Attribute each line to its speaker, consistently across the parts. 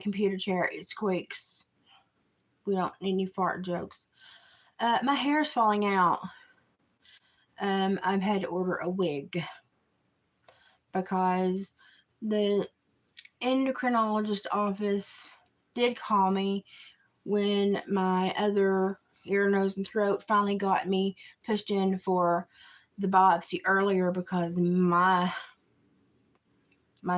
Speaker 1: computer chair, it squeaks. We don't need any fart jokes. My hair's falling out. I've had to order a wig because the endocrinologist office did call me when my other ear, nose, and throat finally got me pushed in for the biopsy earlier because my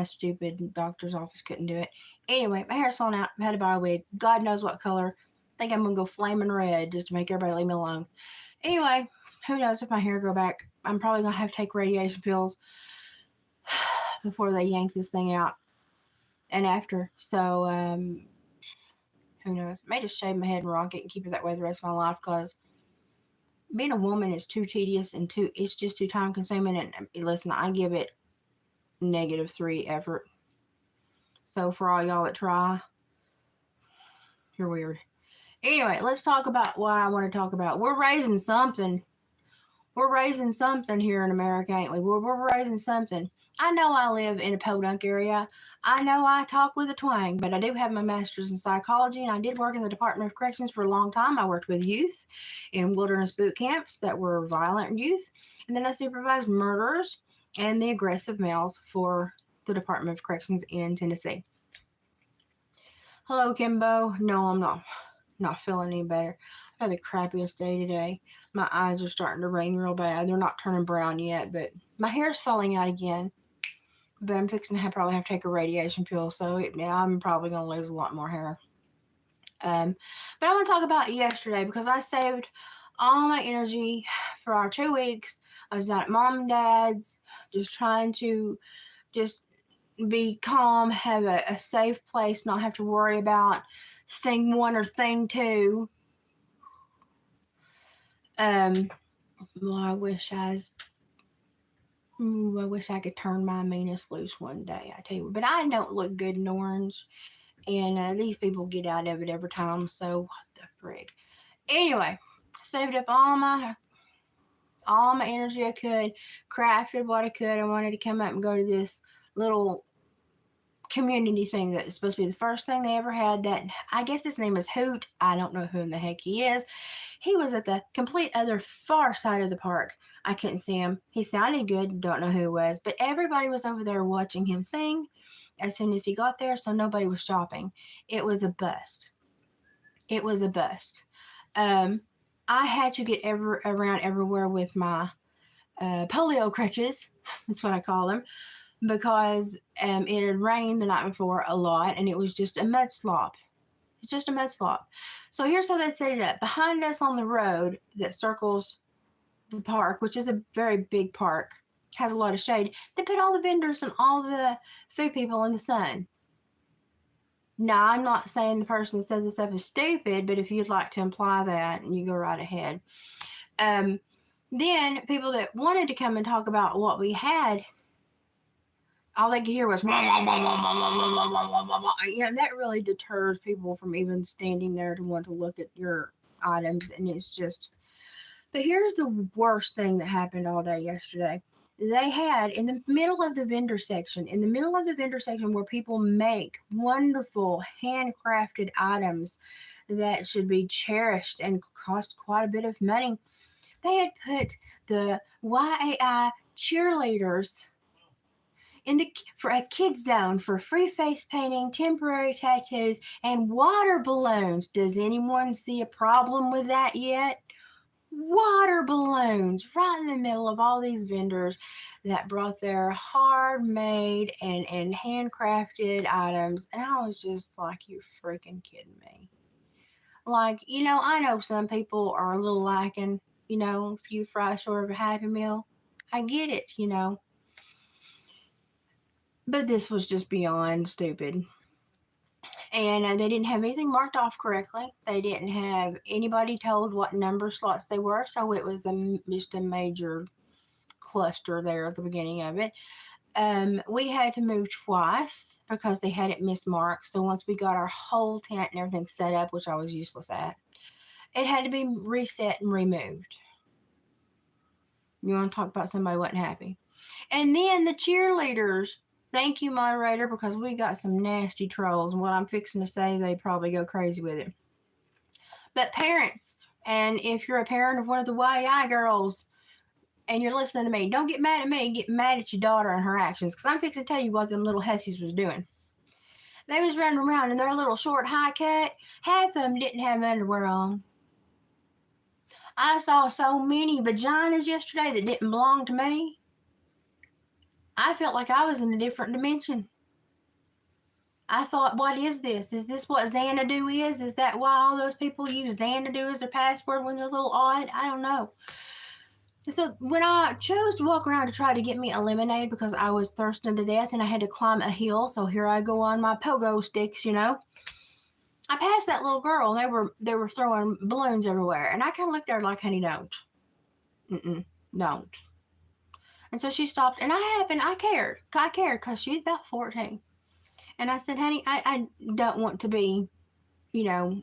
Speaker 1: stupid doctor's office couldn't do it. Anyway, my hair's falling out. I had to buy a wig. God knows what color. I think I'm gonna go flaming red just to make everybody leave me alone. Anyway, who knows if my hair grow back? I'm probably gonna have to take radiation pills before they yank this thing out and after. So who knows? I may just shave my head and rock it and keep it that way the rest of my life because being a woman is too tedious and it's just too time consuming. And listen, I give it -3 effort. So for all y'all that try, you're weird. Anyway, let's talk about what I want to talk about. We're raising something. We're raising something here in America, ain't we? We're raising something. I know I live in a podunk area. I know I talk with a twang, but I do have my master's in psychology, and I did work in the Department of Corrections for a long time. I worked with youth in wilderness boot camps that were violent youth, and then I supervised murderers and the aggressive males for the Department of Corrections in Tennessee. Hello, Kimbo. No, I'm not feeling any better. I've had the crappiest day today. My eyes are starting to ring real bad. They're not turning brown yet, but my hair's falling out again. But I'm fixing to probably have to take a radiation pill, so I'm probably going to lose a lot more hair. But I want to talk about yesterday because I saved all my energy for our 2 weeks. I was down at mom and dad's, just trying to just be calm, have a safe place, not have to worry about thing 1 or thing 2. Well, I wish I could turn my meanness loose one day. I tell you, but I don't look good in orange, and these people get out of it every time. So what the frig? Anyway, saved up all my energy I could, crafted what I could. I wanted to come up and go to this little community thing that is supposed to be the first thing they ever had. That I guess his name is Hoot. I don't know who in the heck he is. He was at the complete other far side of the park. I couldn't see him. He sounded good. Don't know who he was, but everybody was over there watching him sing as soon as he got there, so nobody was shopping. It was a bust. It was a bust. I had to get around everywhere with my polio crutches. That's what I call them, because it had rained the night before a lot, and it was just a mud slop. It's just a mud slop. So here's how they set it up. Behind us on the road that circles the park, which is a very big park, has a lot of shade, they put all the vendors and all the food people in the sun. Now, I'm not saying the person that says this stuff is stupid, but if you'd like to imply that, you go right ahead. Then people that wanted to come and talk about what we had, all they could hear was, that really deters people from even standing there to want to look at your items. And it's just, but here's the worst thing that happened all day yesterday. They had in the middle of the vendor section, where people make wonderful handcrafted items that should be cherished and cost quite a bit of money, they had put the YAI cheerleaders for a kids zone for free face painting, temporary tattoos, and water balloons. Does anyone see a problem with that yet? Water balloons right in the middle of all these vendors that brought their hard made and handcrafted items. And I was just like, you're freaking kidding me. Like, I know some people are a little lacking, a few fries short of a Happy Meal. I get it. But this was just beyond stupid. And they didn't have anything marked off correctly. They didn't have anybody told what number slots they were. So it was just a major cluster there at the beginning of it. We had to move twice because they had it mismarked. So once we got our whole tent and everything set up, which I was useless at, it had to be reset and removed. You want to talk about somebody wasn't happy? And then the cheerleaders Thank you, moderator, because we got some nasty trolls. And what I'm fixing to say, they probably go crazy with it. But parents, and if you're a parent of one of the YI girls and you're listening to me, don't get mad at me. Get mad at your daughter and her actions, because I'm fixing to tell you what them little hussies was doing. They was running around in their little short high cut. Half of them didn't have underwear on. I saw so many vaginas yesterday that didn't belong to me. I felt like I was in a different dimension. I thought, what is this? Is this what Xanadu is? Is that why all those people use Xanadu as their password when they're a little odd? I don't know. So when I chose to walk around to try to get me a lemonade because I was thirsting to death and I had to climb a hill, so here I go on my pogo sticks, you know. I passed that little girl and they were throwing balloons everywhere, and I kind of looked at her like, honey, don't. Don't. And so she stopped, and I cared because she's about 14. And I said, honey, I don't want to be, you know,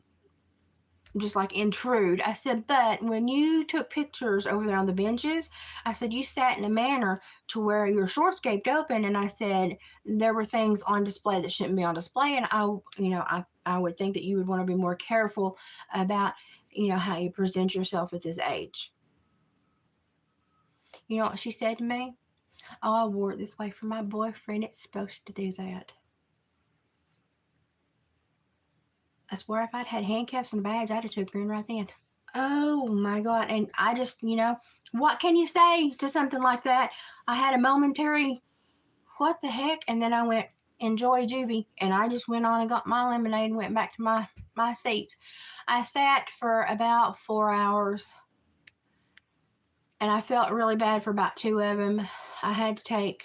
Speaker 1: just like intrude. I said, but when you took pictures over there on the benches, I said, you sat in a manner to where your shorts gaped open. And I said, there were things on display that shouldn't be on display. And I would think that you would want to be more careful about, how you present yourself at this age. You know what she said to me? Oh, I wore it this way for my boyfriend. It's supposed to do that. I swear if I'd had handcuffs and a badge, I'd have took her in right then. Oh my God. And I just, what can you say to something like that? I had a momentary, what the heck? And then I went, enjoy juvie. And I just went on and got my lemonade and went back to my seat. I sat for about 4 hours and I felt really bad for about 2 of them. I had to take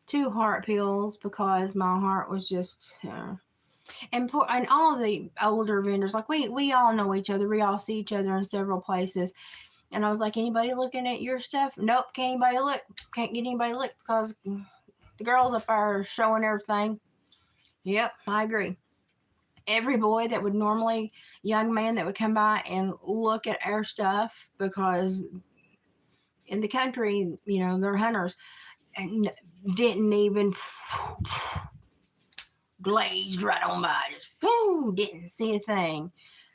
Speaker 1: 2 heart pills because my heart was just... And all the older vendors, like we all know each other. We all see each other in several places. And I was like, anybody looking at your stuff? Nope, can't anybody look. Can't get anybody to look because the girls up there are showing everything. Yep, I agree. Every boy that would normally, young man that would come by and look at our stuff, because in the country, they're hunters, and didn't even... glazed right on by, just didn't see a thing,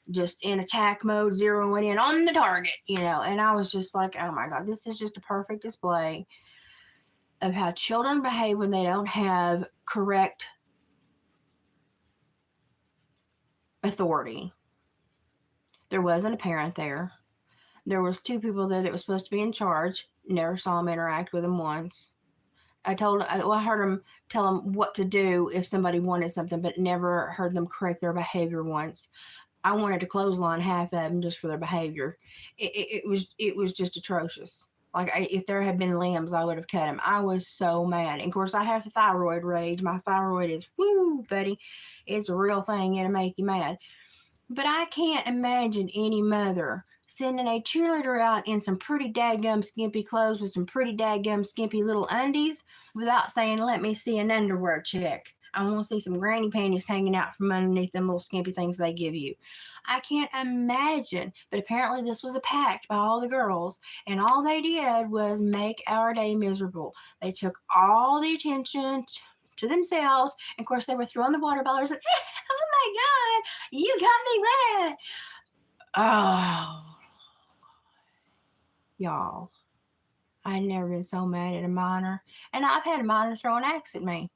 Speaker 1: just in attack mode, zeroing in on the target, and I was just like, oh my God, this is just a perfect display of how children behave when they don't have correct authority. There wasn't a parent there. There was 2 people there that was supposed to be in charge. Never saw them interact with them once. I heard them tell them what to do if somebody wanted something, but never heard them correct their behavior once. I wanted to clothesline half of them just for their behavior. It was just atrocious. Like, if there had been limbs, I would have cut them. I was so mad. And of course, I have the thyroid rage. My thyroid is, woo, buddy. It's a real thing. It'll make you mad. But I can't imagine any mother sending a cheerleader out in some pretty daggum skimpy clothes with some pretty daggum skimpy little undies without saying, let me see an underwear check. I want to see some granny panties hanging out from underneath them little skimpy things they give you. I can't imagine. But apparently this was a pact by all the girls, and all they did was make our day miserable. They took all the attention to themselves. And of course, they were throwing the water bottlers and, oh my God, you got me wet. Oh, y'all, I had never been so mad at a minor. And I've had a minor throw an axe at me.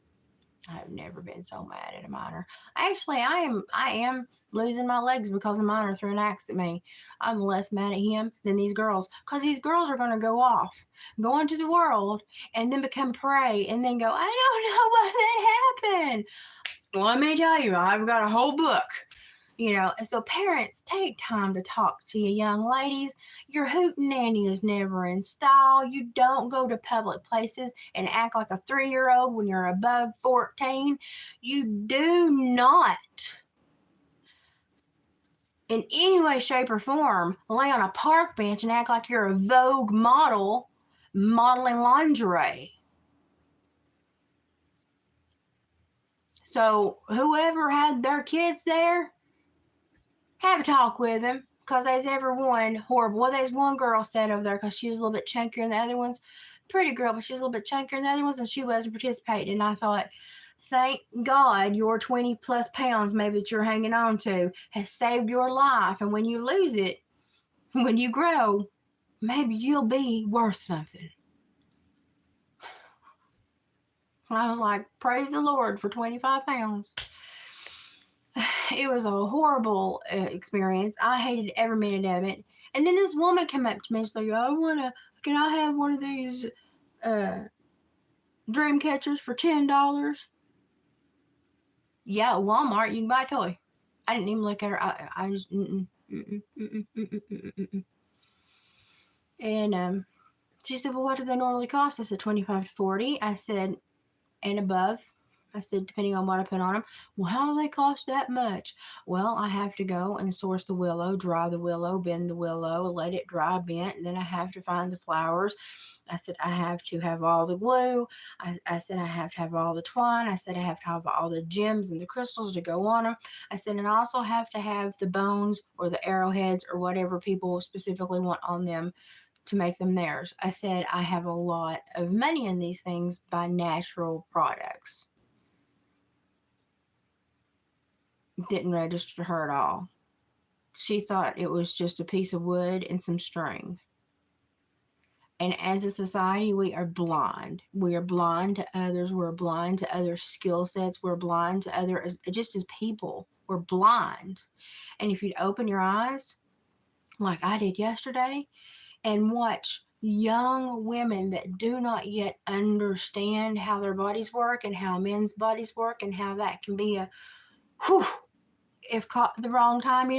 Speaker 1: I've never been so mad at a minor. Actually, I am losing my legs because a minor threw an axe at me. I'm less mad at him than these girls, because these girls are going to go off, go into the world, and then become prey, and then go, I don't know why that happened. Let me tell you, I've got a whole book. And so parents, take time to talk to your young ladies. Your hootenanny is never in style. You don't go to public places and act like a 3-year-old when you're above 14. You do not, in any way, shape, or form, lay on a park bench and act like you're a Vogue model modeling lingerie. So whoever had their kids there, have a talk with them, because there's ever one horrible. Well, there's one girl sat over there because she was a little bit chunkier than the other ones. pretty girl, but she's a little bit chunkier than the other ones, and she wasn't participating. And I thought, thank God your 20 plus pounds, maybe that you're hanging on to, has saved your life. And when you lose it, when you grow, maybe you'll be worth something. And I was like, praise the Lord for 25 pounds. It was a horrible experience. I hated every minute of it. And then this woman came up to me and said, can I have one of these dream catchers for $10? Yeah, Walmart, you can buy a toy. I didn't even look at her. I just, And she said, well, what do they normally cost? I said, 25 to 40. I said, and above. I said, depending on what I put on them. Well, how do they cost that much? Well, I have to go and source the willow, dry the willow, bend the willow, let it dry bent. And then I have to find the flowers. I said, I have to have all the glue. I said, I have to have all the twine. I said, I have to have all the gems and the crystals to go on them. I said, and I also have to have the bones or the arrowheads or whatever people specifically want on them to make them theirs. I said, I have a lot of money in these things by natural products. Didn't register her at all. She thought it was just a piece of wood and some string. And as a society, we are blind. We are blind to others. We're blind to other skill sets. We're blind to others, just as people. We're blind. And if you'd open your eyes, like I did yesterday, and watch young women that do not yet understand how their bodies work and how men's bodies work and how that can be a whew, if caught the wrong time,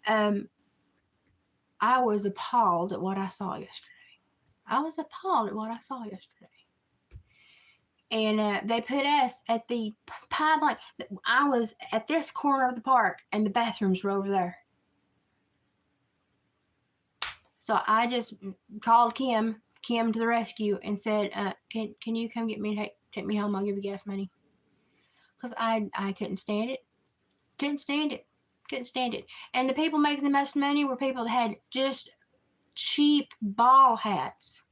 Speaker 1: I was appalled at what I saw yesterday. I was appalled at what I saw yesterday. And they put us at the public. I was at this corner of the park, and the bathrooms were over there. So I just called Kim to the rescue and said, can you come get me, take me home? I'll give you gas money. Because I couldn't stand it. Couldn't stand it. And the people making the most money were people that had just cheap ball hats.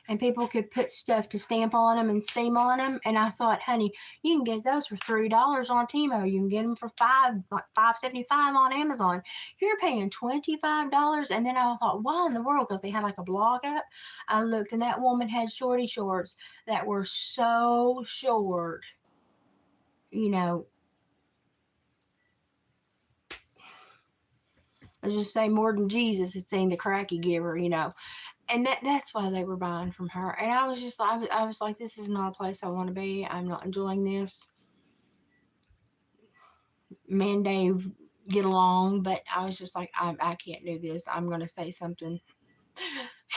Speaker 1: And people could put stuff to stamp on them and steam on them. And I thought, honey, you can get those for $3 on Timo. You can get them for $5.75 on Amazon. You're paying $25. And then I thought, why in the world? Because they had like a blog up. I looked, and that woman had shorty shorts that were so short. Let's just say more than Jesus had seen the cracky giver, And that's why they were buying from her. And I was just, I was like, this is not a place I want to be. I'm not enjoying this. Me and Dave get along, but I was just like, I can't do this. I'm going to say something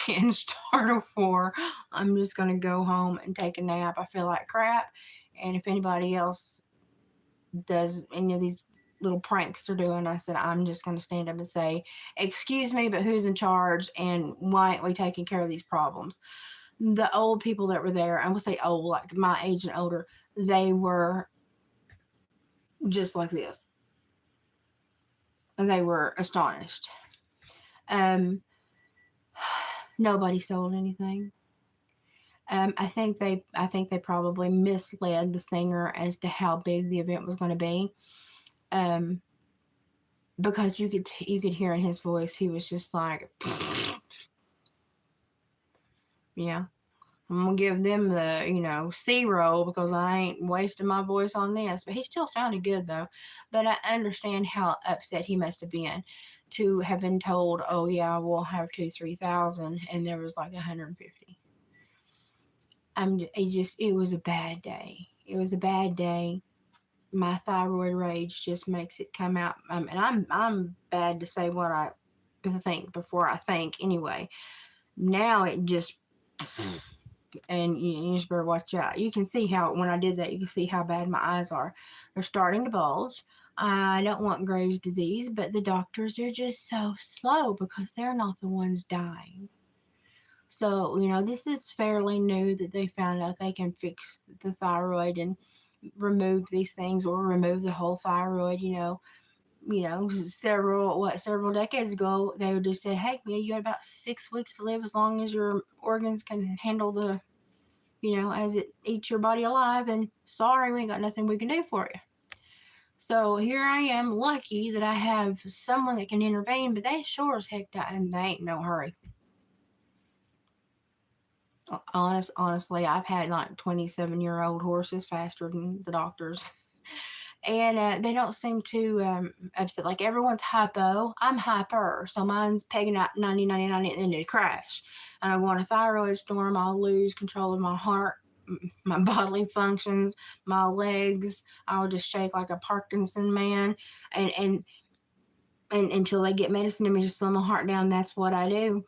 Speaker 1: and start a war. I'm just going to go home and take a nap. I feel like crap. And if anybody else does any of these little pranks they're doing, I said, I'm just going to stand up and say, excuse me, but who's in charge, and why aren't we taking care of these problems? The old people that were there, I would say old, like my age and older, they were just like this. And they were astonished. Nobody sold anything. I think they probably misled the singer as to how big the event was going to be. Because you could hear in his voice, he was just like, yeah, I'm gonna give them the C roll because I ain't wasting my voice on this. But he still sounded good though. But I understand how upset he must have been to have been told, oh yeah, we'll have 2,000-3,000, and there was like 150. It was a bad day. It was a bad day. My thyroid rage just makes it come out. And I'm bad to say what I think before I think anyway. Now it just, and you just better watch out. You can see how, when I did that, you can see how bad my eyes are. They're starting to bulge. I don't want Graves' disease, but the doctors are just so slow because they're not the ones dying. So, this is fairly new that they found out they can fix the thyroid and remove these things, or remove the whole thyroid, several decades ago, they would just said, hey, man, you got about 6 weeks to live as long as your organs can handle the, as it eats your body alive. And sorry, we ain't got nothing we can do for you. So here I am, lucky that I have someone that can intervene, but they sure as heck and they ain't no hurry. Honestly, I've had like 27-year-old horses faster than the doctors. And they don't seem too upset. Like everyone's hypo. I'm hyper. So mine's pegging out 90, 99, and then it crash. And I go on a thyroid storm. I'll lose control of my heart, my bodily functions, my legs. I'll just shake like a Parkinson man. And until they get medicine to me to slow my heart down, that's what I do.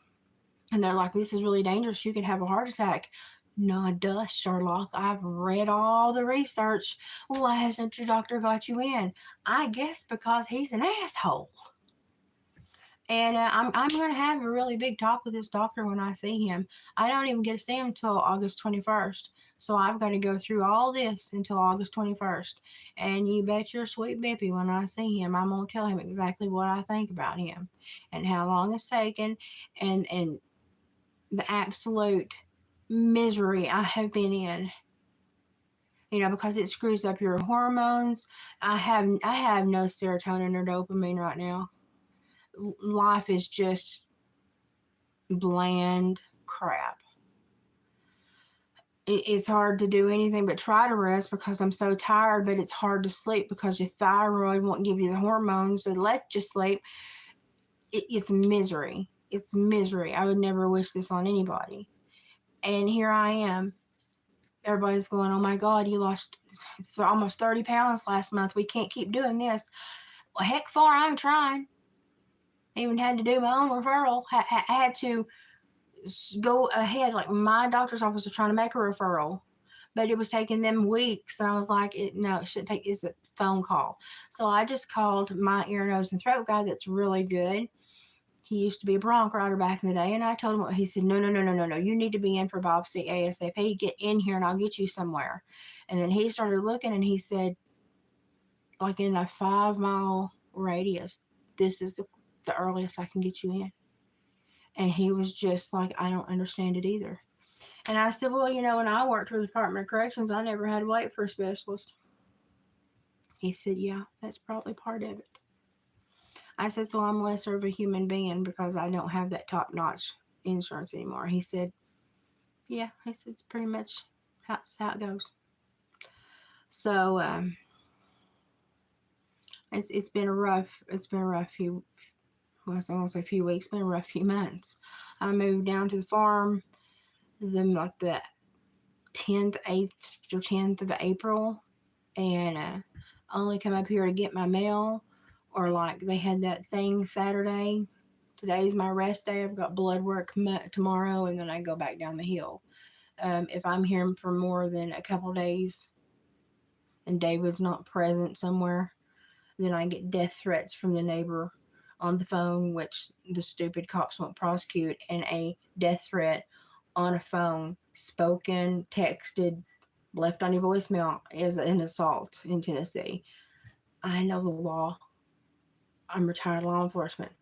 Speaker 1: And they're like, this is really dangerous. You could have a heart attack. No, duh, Sherlock. I've read all the research. Why hasn't your doctor got you in? I guess because he's an asshole. And I'm going to have a really big talk with this doctor when I see him. I don't even get to see him until August 21st. So I've got to go through all this until August 21st. And you bet your sweet Bippy when I see him, I'm going to tell him exactly what I think about him and how long it's taken and the absolute misery I have been in. Because it screws up your hormones. I have no serotonin or dopamine right now. Life is just bland crap. It's hard to do anything but try to rest because I'm so tired, but it's hard to sleep because your thyroid won't give you the hormones that let you sleep. It's misery. It's misery. I would never wish this on anybody. And here I am. Everybody's going, oh my God, you lost almost 30 pounds last month. We can't keep doing this. Well, heck for, I'm trying. Even had to do my own referral. I had to go ahead. Like my doctor's office was trying to make a referral, but it was taking them weeks. And I was like, no, it shouldn't take, it's a phone call. So I just called my ear, nose, and throat guy that's really good. He used to be a bronc rider back in the day, and I told him, he said, no, you need to be in for biopsy ASAP. Get in here and I'll get you somewhere. And then he started looking and he said, like in a 5-mile radius, this is the earliest I can get you in. And he was just like, I don't understand it either. And I said, well, when I worked for the Department of Corrections, I never had to wait for a specialist. He said, yeah, that's probably part of it. I said, so I'm lesser of a human being because I don't have that top-notch insurance anymore. He said, yeah, it's pretty much how it goes. So it's been a rough few, well, I won't say few weeks, been a rough few months. I moved down to the farm the 10th, 8th or 10th of April, and only come up here to get my mail. Or like they had that thing Saturday. Today's my rest day. I've got blood work tomorrow, and then I go back down the hill. If I'm here for more than a couple days and David's not present somewhere, then I get death threats from the neighbor on the phone, which the stupid cops won't prosecute, and a death threat on a phone, spoken, texted, left on your voicemail is an assault in Tennessee. I know the law. I'm retired law enforcement.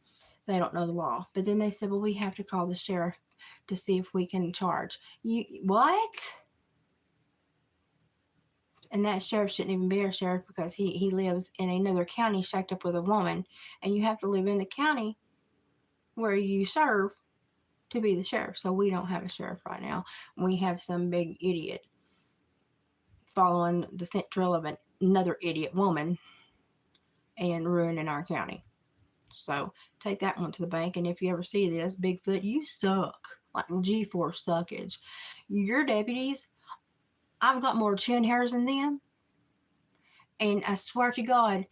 Speaker 1: They don't know the law. But then they said, well, we have to call the sheriff to see if we can charge. What? And that sheriff shouldn't even be our sheriff because he lives in another county shacked up with a woman. And you have to live in the county where you serve to be the sheriff. So we don't have a sheriff right now. We have some big idiot following the scent trail of another idiot woman and ruining our county. So take that one to the bank. And if you ever see this, Bigfoot, you suck. Like G-force suckage. Your deputies, I've got more chin hairs than them. And I swear to God,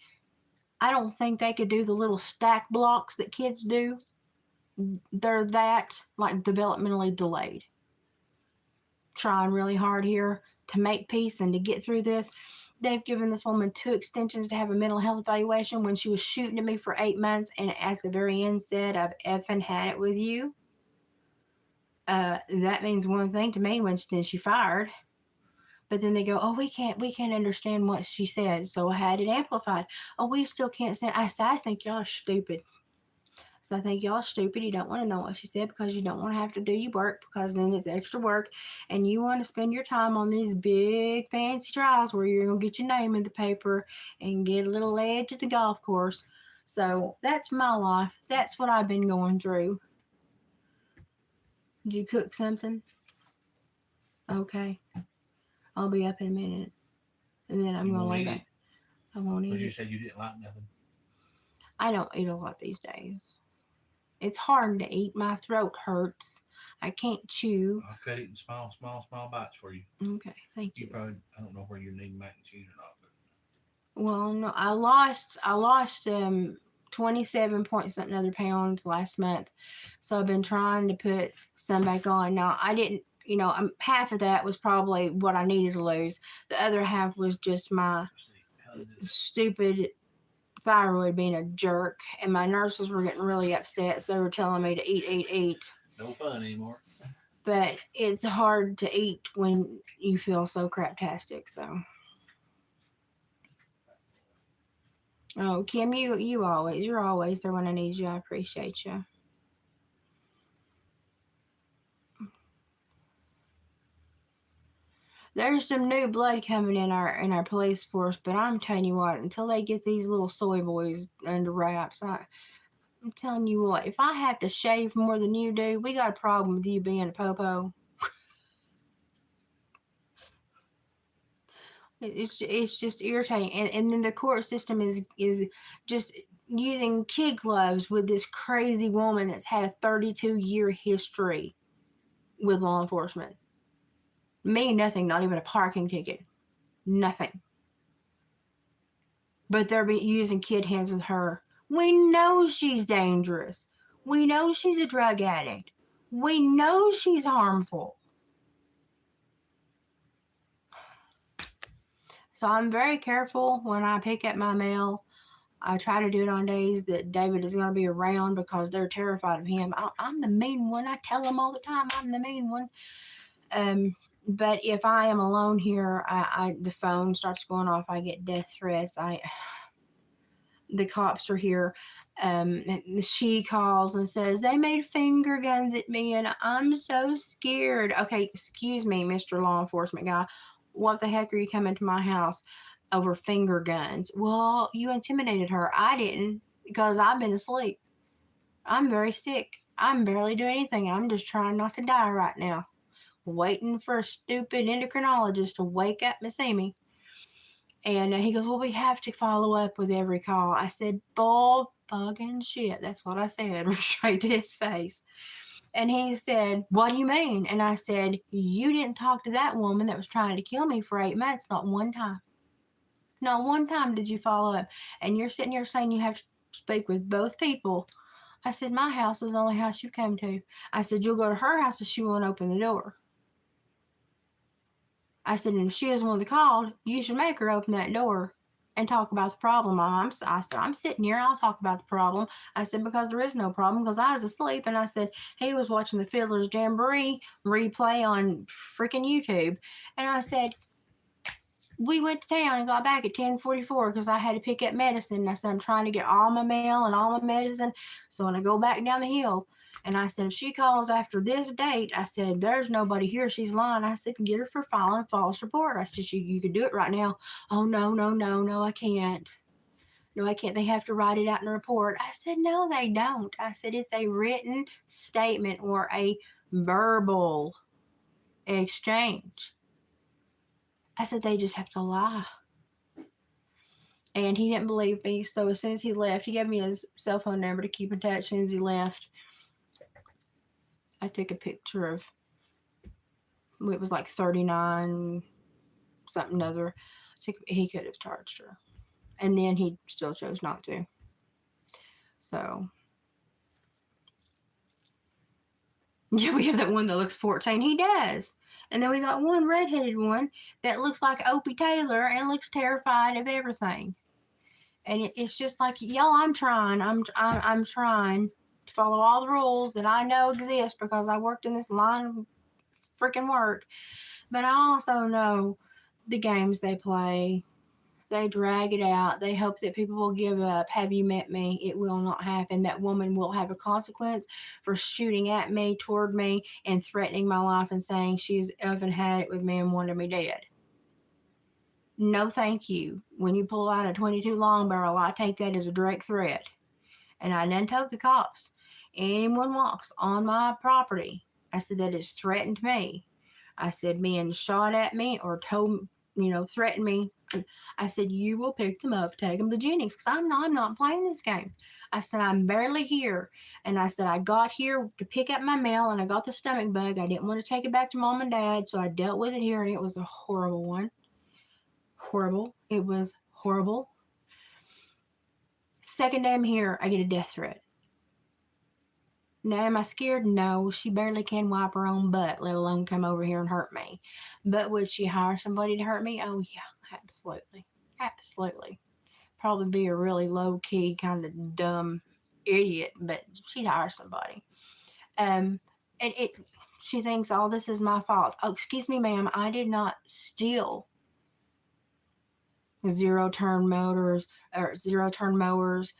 Speaker 1: I don't think they could do the little stack blocks that kids do. They're that, like, developmentally delayed. Trying really hard here to make peace and to get through this. They've given this woman 2 extensions to have a mental health evaluation when she was shooting at me for 8 months and at the very end said, I've effing had it with you. That means one thing to me when then she fired. But then they go, oh, we can't understand what she said. So I had it amplified. Oh, we still can't send. I said, I think y'all are stupid. So I think y'all are stupid. You don't want to know what she said because you don't want to have to do your work because then it's extra work. And you want to spend your time on these big fancy trials where you're going to get your name in the paper and get a little edge at the golf course. So that's my life. That's what I've been going through. Did you cook something? Okay. I'll be up in a minute. And then I'm going to lay back. I won't eat
Speaker 2: But you
Speaker 1: it.
Speaker 2: said you didn't like nothing.
Speaker 1: I don't eat a lot these days. It's hard to eat. My throat hurts. I can't chew.
Speaker 2: I'll cut it in small bites for you.
Speaker 1: Okay, thank
Speaker 2: You
Speaker 1: you.
Speaker 2: probably, I don't know where you need mac and cheese or not, but
Speaker 1: Well, no, I lost 27 point something other pounds last month. So I've been trying to put some back on. Now, I didn't, half of that was probably what I needed to lose. The other half was just my
Speaker 2: see how they do that.
Speaker 1: stupid thyroid being a jerk, and my nurses were getting really upset, so they were telling me to eat.
Speaker 2: No fun anymore.
Speaker 1: But it's hard to eat when you feel so craptastic. So, oh, Kim, you're always there when I need you. I appreciate you. There's some new blood coming in our police force, but I'm telling you what, until they get these little soy boys under wraps, I'm telling you what, if I have to shave more than you do, we got a problem with you being a popo. It's just irritating, and then the court system is just using kid gloves with this crazy woman that's had a 32-year history with law enforcement. Me, nothing, not even a parking ticket, nothing. But they're using kid hands with her. We know she's dangerous. We know she's a drug addict. We know she's harmful. So I'm very careful when I pick up my mail. I try to do it on days that David is going to be around because they're terrified of him. I'm the mean one. I tell them all the time I'm the mean one. But if I am alone here, the phone starts going off. I get death threats. The cops are here. She calls and says they made finger guns at me, and I'm so scared. Okay, excuse me, Mr. Law Enforcement guy. What the heck are you coming to my house over finger guns? Well, you intimidated her. I didn't because I've been asleep. I'm very sick. I'm barely doing anything. I'm just trying not to die right now. Waiting for a stupid endocrinologist to wake up and see me. And he goes, well, we have to follow up with every call. I said, bull fucking shit. That's what I said, straight to his face. And he said, what do you mean? And I said, you didn't talk to that woman that was trying to kill me for 8 months, not one time. Not one time did you follow up. And you're sitting here saying you have to speak with both people. I said, my house is the only house you come to. I said, you'll go to her house, but she won't open the door. I said, and if she was the one that called, you should make her open that door and talk about the problem. I said, I'm sitting here. I'll talk about the problem. I said, because there is no problem because I was asleep. And I said, he was watching the Fiddler's Jamboree replay on freaking YouTube. And I said, we went to town and got back at 10:44 because I had to pick up medicine. And I said, I'm trying to get all my mail and all my medicine. So when I go back down the hill, and I said, if she calls after this date, I said, there's nobody here. She's lying. I said, get her for filing a false report. I said, you could do it right now. Oh, no, I can't. No, I can't. They have to write it out in a report. I said, no, they don't. I said, it's a written statement or a verbal exchange. I said, they just have to lie. And he didn't believe me. So as soon as he left, he gave me his cell phone number to keep in touch. As soon as he left, I took a picture of, it was like 39 something other. He could have charged her. And then he still chose not to. So, yeah, we have that one that looks 14. He does. And then we got one redheaded one that looks like Opie Taylor and looks terrified of everything. And it's just like, y'all, I'm trying to follow all the rules that I know exist because I worked in this line of freaking work. But I also know the games they play. They drag it out. They hope that people will give up. Have you met me? It will not happen. That woman will have a consequence for shooting at me, toward me, and threatening my life and saying she's effing had it with me and wanted me dead. No, thank you. When you pull out a 22 long barrel, I take that as a direct threat. And I done told the cops, anyone walks on my property, I said, that has threatened me. I said, being shot at me or told, threatened me. I said, you will pick them up, take them to Jennings, because I'm not playing this game. I said, I'm barely here. And I said, I got here to pick up my mail and I got the stomach bug. I didn't want to take it back to mom and dad, so I dealt with it here, and it was a horrible one. Horrible. It was horrible. Second day I'm here, I get a death threat. Now, am I scared? No, she barely can wipe her own butt, let alone come over here and hurt me. But would she hire somebody to hurt me? Oh, yeah, absolutely. Absolutely. Probably be a really low key, kind of dumb idiot, but she'd hire somebody. And she thinks all this is my fault. Oh, excuse me, ma'am, I did not steal zero turn motors or zero turn mowers,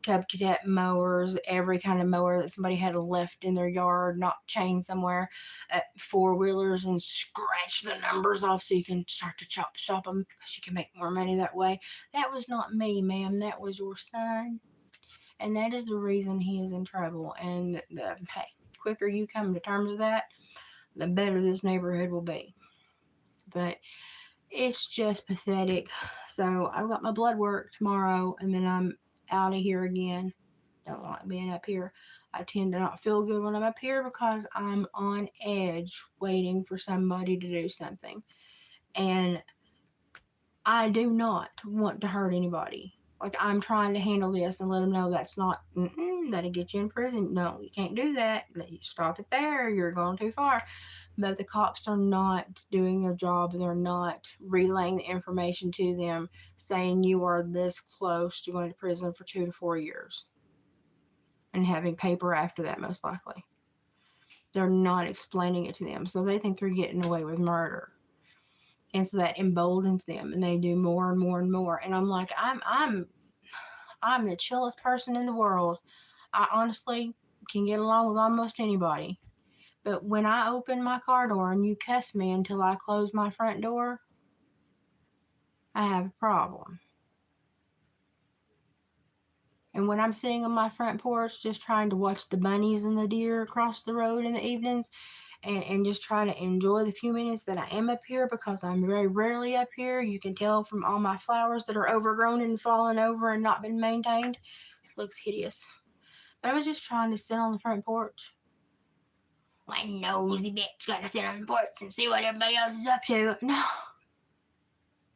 Speaker 1: Cub Cadet mowers, every kind of mower that somebody had left in their yard, not chained somewhere, four wheelers, and scratch the numbers off so you can start to shop them because you can make more money that way. That was not me, ma'am. That was your son. And that is the reason he is in trouble. And hey, quicker you come to terms with that, the better this neighborhood will be. But it's just pathetic. So I've got my blood work tomorrow, and then I'm out of here again. Don't like being up here. I tend to not feel good when I'm up here because I'm on edge waiting for somebody to do something. And I do not want to hurt anybody. Like, I'm trying to handle this and let them know that's not, that'll get you in prison. No, you can't do that. Stop it there. You're going too far. But the cops are not doing their job. They're not relaying the information to them, saying you are this close to going to prison for 2 to 4 years and having paper after that, most likely. They're not explaining it to them. So they think they're getting away with murder. And so that emboldens them, and they do more and more and more. And I'm like, I'm the chillest person in the world. I honestly can get along with almost anybody. But when I open my car door and you cuss me until I close my front door, I have a problem. And when I'm sitting on my front porch just trying to watch the bunnies and the deer across the road in the evenings, and just trying to enjoy the few minutes that I am up here, because I'm very rarely up here. You can tell from all my flowers that are overgrown and fallen over and not been maintained. It looks hideous. But I was just trying to sit on the front porch. My nosy bitch got to sit on the porch and see what everybody else is up to.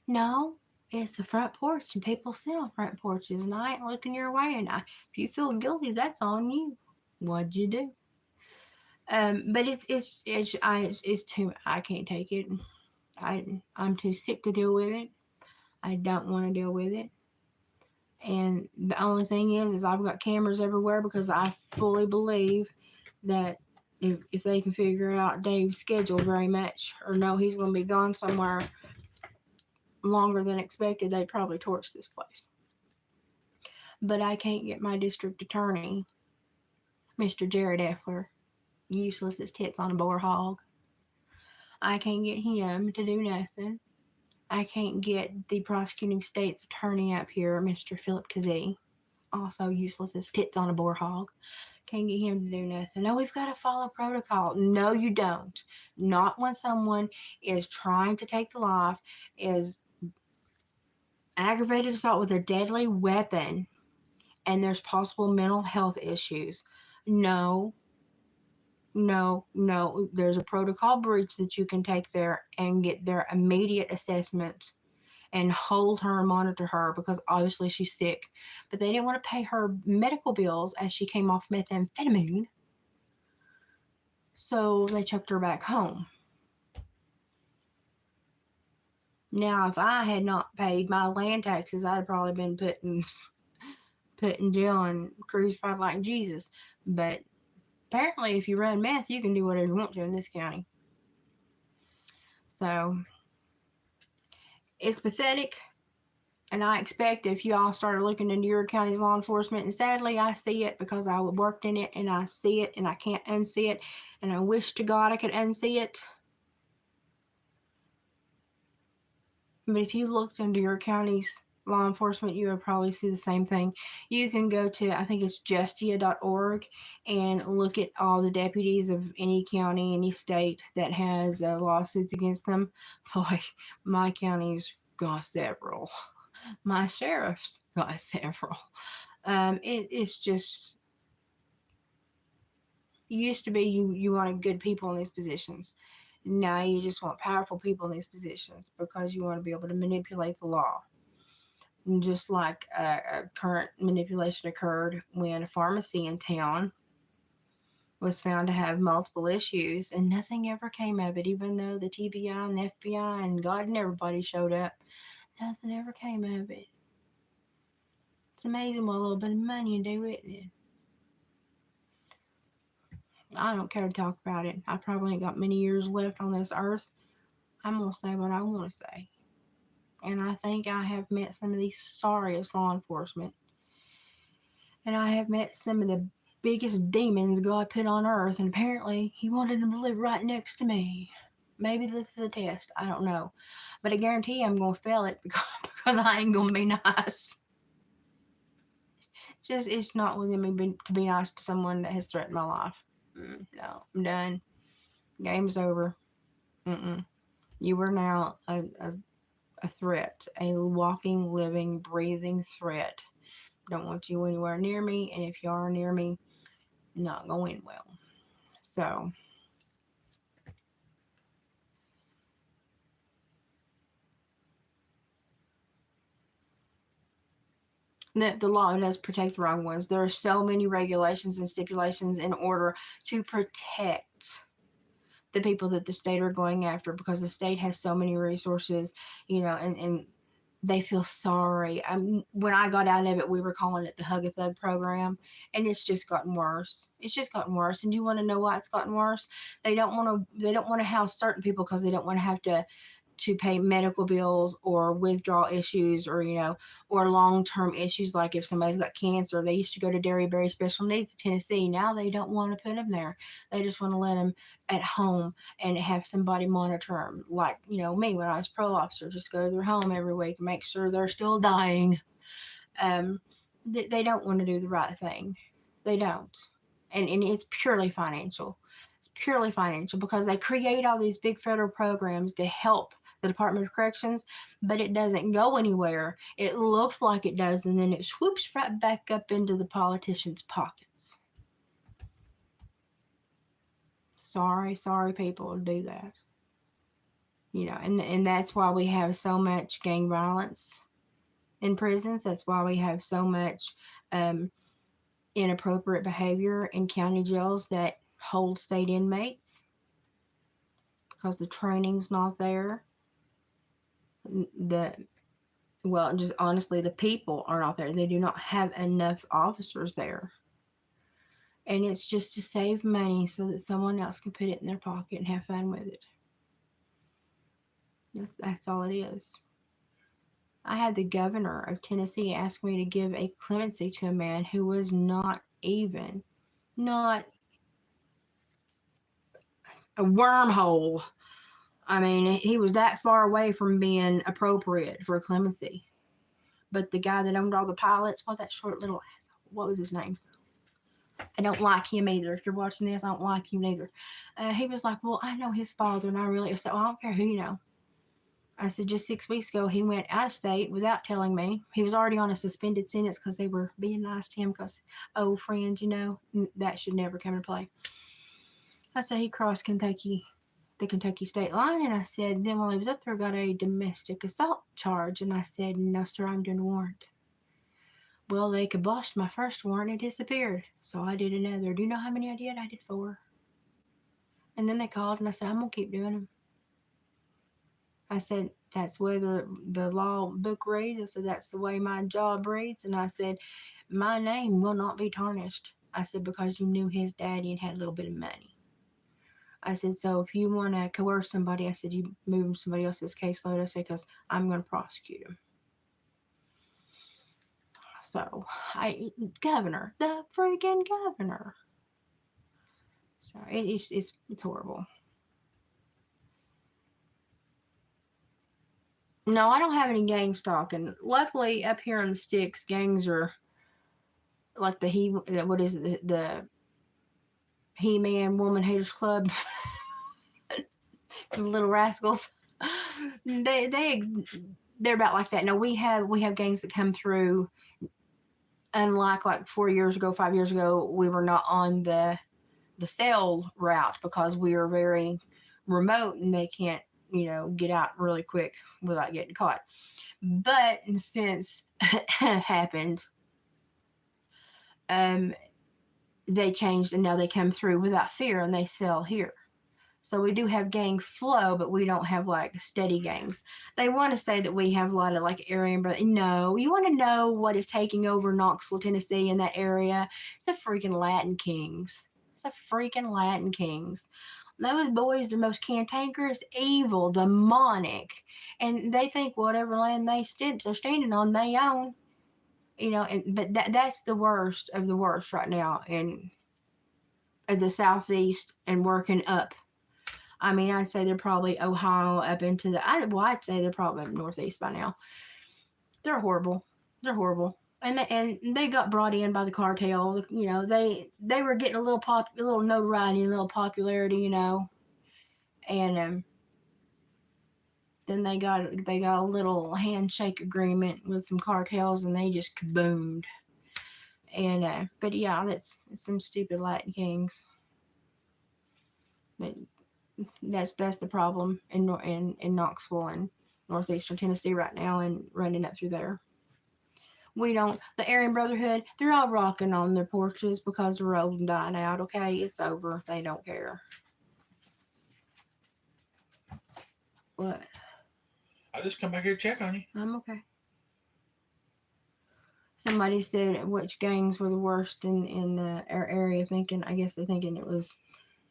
Speaker 1: No, it's the front porch, and people sit on front porches, and I ain't looking your way. And if you feel guilty, that's on you. What'd you do? But it's too. I can't take it. I'm too sick to deal with it. I don't want to deal with it. And the only thing is I've got cameras everywhere, because I fully believe that if they can figure out Dave's schedule very much, or know he's going to be gone somewhere longer than expected, they'd probably torch this place. But I can't get my district attorney, Mr. Jared Effler, useless as tits on a boar hog. I can't get him to do nothing. I can't get the prosecuting state's attorney up here, Mr. Philip Kazee, also useless as tits on a boar hog. Can't get him to do nothing. No, we've got to follow protocol. No, you don't. Not when someone is trying to take the life, is aggravated assault with a deadly weapon, and there's possible mental health issues. No. There's a protocol breach that you can take there and get their immediate assessment and hold her and monitor her, because obviously she's sick. But they didn't want to pay her medical bills as she came off methamphetamine. So they chucked her back home. Now, if I had not paid my land taxes, I'd have probably been put in jail and crucified like Jesus. But apparently, if you run meth, you can do whatever you want to in this county. So It's pathetic. And I expect if you all started looking into your county's law enforcement, and sadly I see it because I worked in it and I see it and I can't unsee it. And I wish to God I could unsee it. But if you looked into your county's law enforcement, you would probably see the same thing. You can go to, I think it's justia.org, and look at all the deputies of any county, any state that has lawsuits against them. Boy, my county's got several. My sheriff's got several. It's just, used to be you wanted good people in these positions. Now you just want powerful people in these positions because you want to be able to manipulate the law. And just like a current manipulation occurred when a pharmacy in town was found to have multiple issues and nothing ever came of it, even though the TBI and the FBI and God and everybody showed up. Nothing ever came of it. It's amazing what a little bit of money can do, isn't it? I don't care to talk about it. I probably ain't got many years left on this earth. I'm going to say what I want to say. And I think I have met some of the sorriest law enforcement. And I have met some of the biggest demons God put on earth. And apparently, He wanted them to live right next to me. Maybe this is a test. I don't know. But I guarantee I'm going to fail it because I ain't going to be nice. Just, it's not within me to be nice to someone that has threatened my life. No, I'm done. Game's over. You are now a threat, a walking, living, breathing threat. Don't want you anywhere near me, and if you are near me, not going well. So, the law does protect the wrong ones. There are so many regulations and stipulations in order to protect the people that the state are going after, because the state has so many resources, and they feel sorry. When I got out of it, we were calling it the Hug a Thug program, and it's just gotten worse. It's just gotten worse. And do you want to know why it's gotten worse? They don't want to house certain people because they don't want to have to pay medical bills or withdrawal issues, or or long-term issues, like if somebody's got cancer. They used to go to Derryberry Special Needs in Tennessee. Now they don't want to put them there. They just want to let them at home and have somebody monitor them, like me when I was parole officer. Just go to their home every week and make sure they're still dying. They don't want to do the right thing. They don't. And it's purely financial. It's purely financial because they create all these big federal programs to help the Department of Corrections, but it doesn't go anywhere. It looks like it does, and then it swoops right back up into the politicians' pockets. Sorry people do that. And that's why we have so much gang violence in prisons. That's why we have so much inappropriate behavior in county jails that hold state inmates, because the training's not there. Just honestly, the people are not there. They do not have enough officers there. And it's just to save money so that someone else can put it in their pocket and have fun with it. That's all it is. I had the governor of Tennessee ask me to give a clemency to a man who was not a wormhole. I mean, he was that far away from being appropriate for clemency. But the guy that owned all the pilots, that short little asshole, what was his name? I don't like him either. If you're watching this, I don't like him either. He was like, well, I know his father, and I said, well, I don't care who you know. I said, just 6 weeks ago, he went out of state without telling me. He was already on a suspended sentence because they were being nice to him because old friends, that should never come into play. I said, he crossed the Kentucky state line, and I said, then while he was up there, got a domestic assault charge. And I said, no, sir, I'm doing a warrant. Well, they kiboshed my first warrant and it disappeared. So I did another. Do you know how many I did? I did 4. And then they called, and I said, I'm going to keep doing them. I said, that's where the law book reads. I said, that's the way my job reads. And I said, my name will not be tarnished. I said, because you knew his daddy and had a little bit of money. I said, so if you want to coerce somebody, I said, you move somebody else's caseload. I said, because I'm going to prosecute him. So, governor, the freaking governor. So it's horrible. No, I don't have any gang stalking. Luckily, up here in the sticks, gangs are like what is it, the He-Man Woman Haters Club, the Little Rascals. They're about like that. Now we have gangs that come through. Unlike like 4 years ago, 5 years ago, we were not on the cell route because we are very remote and they can't, get out really quick without getting caught. But since happened, they changed and now they come through without fear and they sell here. So we do have gang flow, but we don't have like steady gangs. They want to say that we have a lot of like area, but no, you want to know what is taking over Knoxville, Tennessee, in that area? It's the freaking Latin Kings. It's the freaking Latin Kings. Those boys are most cantankerous, evil, demonic, and they think whatever land they're standing on, they own. But that's the worst of the worst right now in the southeast and working up. I mean, I'd say they're probably Ohio up into I'd say they're probably northeast by now. They're horrible. They're horrible. And they got brought in by the cartel. They were getting a little notoriety, a little popularity, and then they got a little handshake agreement with some cartels, and they just kaboomed. And but yeah, that's some stupid Latin Kings. But that's the problem in Knoxville and northeastern Tennessee right now and running up through there. The Aryan Brotherhood, they're all rocking on their porches because they're old and dying out. Okay, it's over. They don't care. What?
Speaker 2: I just come back here to check on you.
Speaker 1: I'm okay. Somebody said which gangs were the worst in our area. I guess they're thinking it was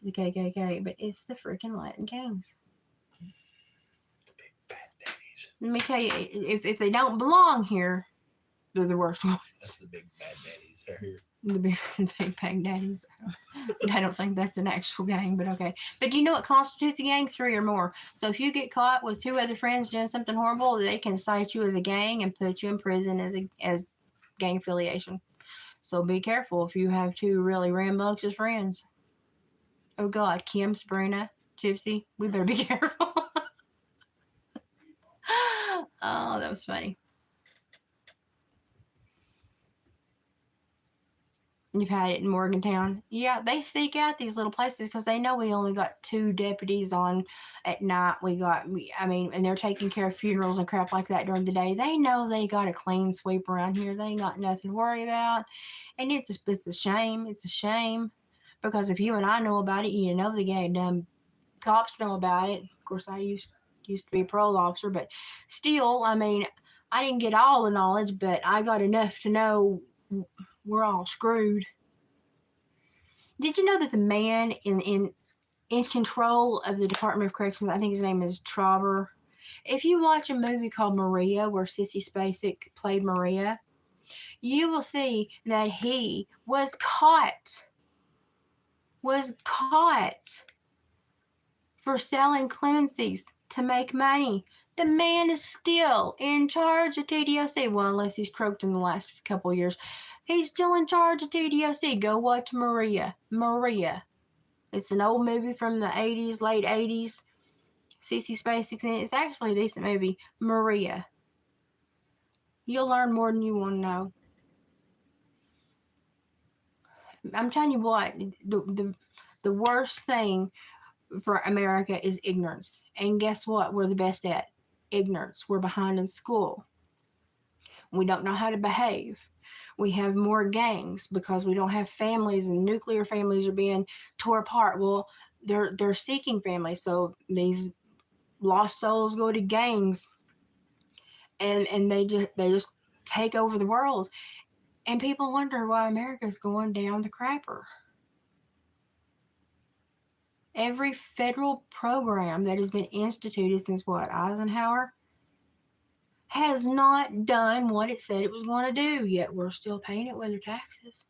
Speaker 1: the KKK, but it's the freaking Latin gangs.
Speaker 2: The big bad daddies.
Speaker 1: Let me tell you, if they don't belong here, they're the worst ones.
Speaker 2: That's the big bad daddies. They're here.
Speaker 1: The big bang daddies. I don't think that's an actual gang, but okay. But do you know what constitutes a gang? 3 or more. So if you get caught with 2 other friends doing something horrible, they can cite you as a gang and put you in prison as gang affiliation. So be careful if you have 2 really rambunctious friends. Oh God, Kim, Sabrina, Gypsy, we better be careful. Oh, that was funny. You've had it in Morgantown. Yeah, they seek out these little places because they know we only got 2 deputies on at night. And they're taking care of funerals and crap like that during the day. They know they got a clean sweep around here. They ain't got nothing to worry about. And it's a shame. It's a shame because if you and I know about it, the cops know about it. Of course, I used to be a parole officer, but still, I didn't get all the knowledge, but I got enough to know we're all screwed. Did you know that the man in control of the Department of Corrections, I think his name is Trauber. If you watch a movie called Maria, where Sissy Spacek played Maria, you will see that he was caught for selling clemencies to make money. The man is still in charge of TDOC. Well, unless he's croaked in the last couple of years. He's still in charge of TDOC. Go watch Maria. Maria. It's an old movie from the 80s, late 80s. Sissy Spacek's in it. It's actually a decent movie. Maria. You'll learn more than you want to know. I'm telling you what, the worst thing for America is ignorance. And guess what? We're the best at ignorance. We're behind in school. We don't know how to behave. We have more gangs because we don't have families, and nuclear families are being tore apart. Well, they're seeking families, so these lost souls go to gangs, and they just take over the world, and people wonder why America's going down the crapper. Every federal program that has been instituted since what, Eisenhower, has not done what it said it was going to do, yet we're still paying it with their taxes.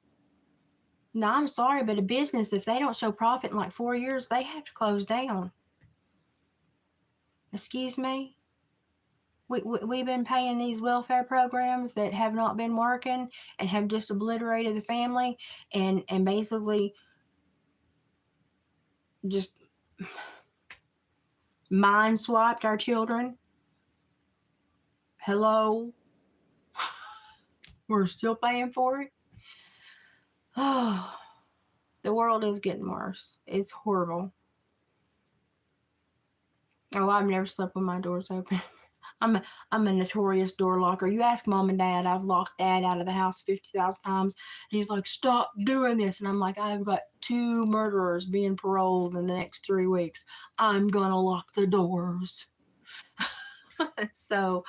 Speaker 1: Now, I'm sorry, but a business, if they don't show profit in like 4 years, they have to close down. Excuse me? We've been paying these welfare programs that have not been working and have just obliterated the family and basically just mind swapped our children. Hello? We're still paying for it? Oh, the world is getting worse. It's horrible. Oh, I've never slept with my doors open. I'm a notorious door locker. You ask mom and dad, I've locked dad out of the house 50,000 times. And he's like, stop doing this. And I'm like, I've got 2 murderers being paroled in the next 3 weeks. I'm going to lock the doors. So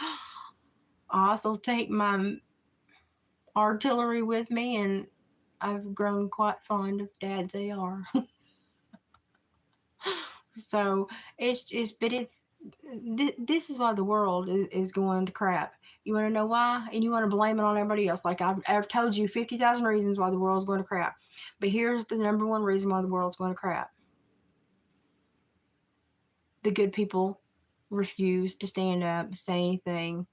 Speaker 1: I also take my artillery with me, and I've grown quite fond of dad's AR. So this is why the world is going to crap. You want to know why? And you want to blame it on everybody else. Like I've told you 50,000 reasons why the world's going to crap. But here's the number one reason why the world's going to crap. The good people refuse to stand up, say anything,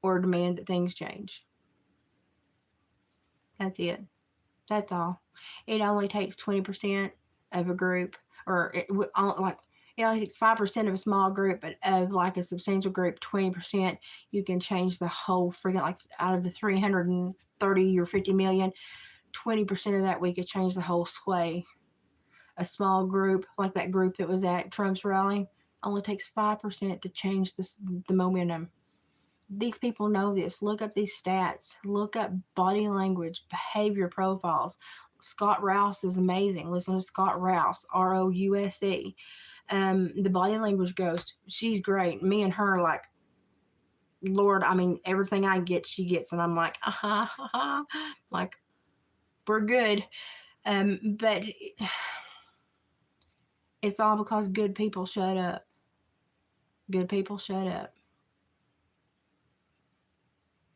Speaker 1: or demand that things change. That's it. That's all. It only takes 20% of a group, or like it only takes 5% of a small group, but of like a substantial group, 20%, you can change the whole freaking, like out of the 330 or 50 million, 20% of that we could change the whole sway. A small group, like that group that was at Trump's rally, only takes 5% to change the momentum. These people know this. Look up these stats. Look up body language, behavior profiles. Scott Rouse is amazing. Listen to Scott Rouse, Rouse. The body language ghost. She's great. Me and her, like, Lord, I mean, everything I get, she gets, and I'm like, like, we're good. But it's all because good people shut up. Good people shut up.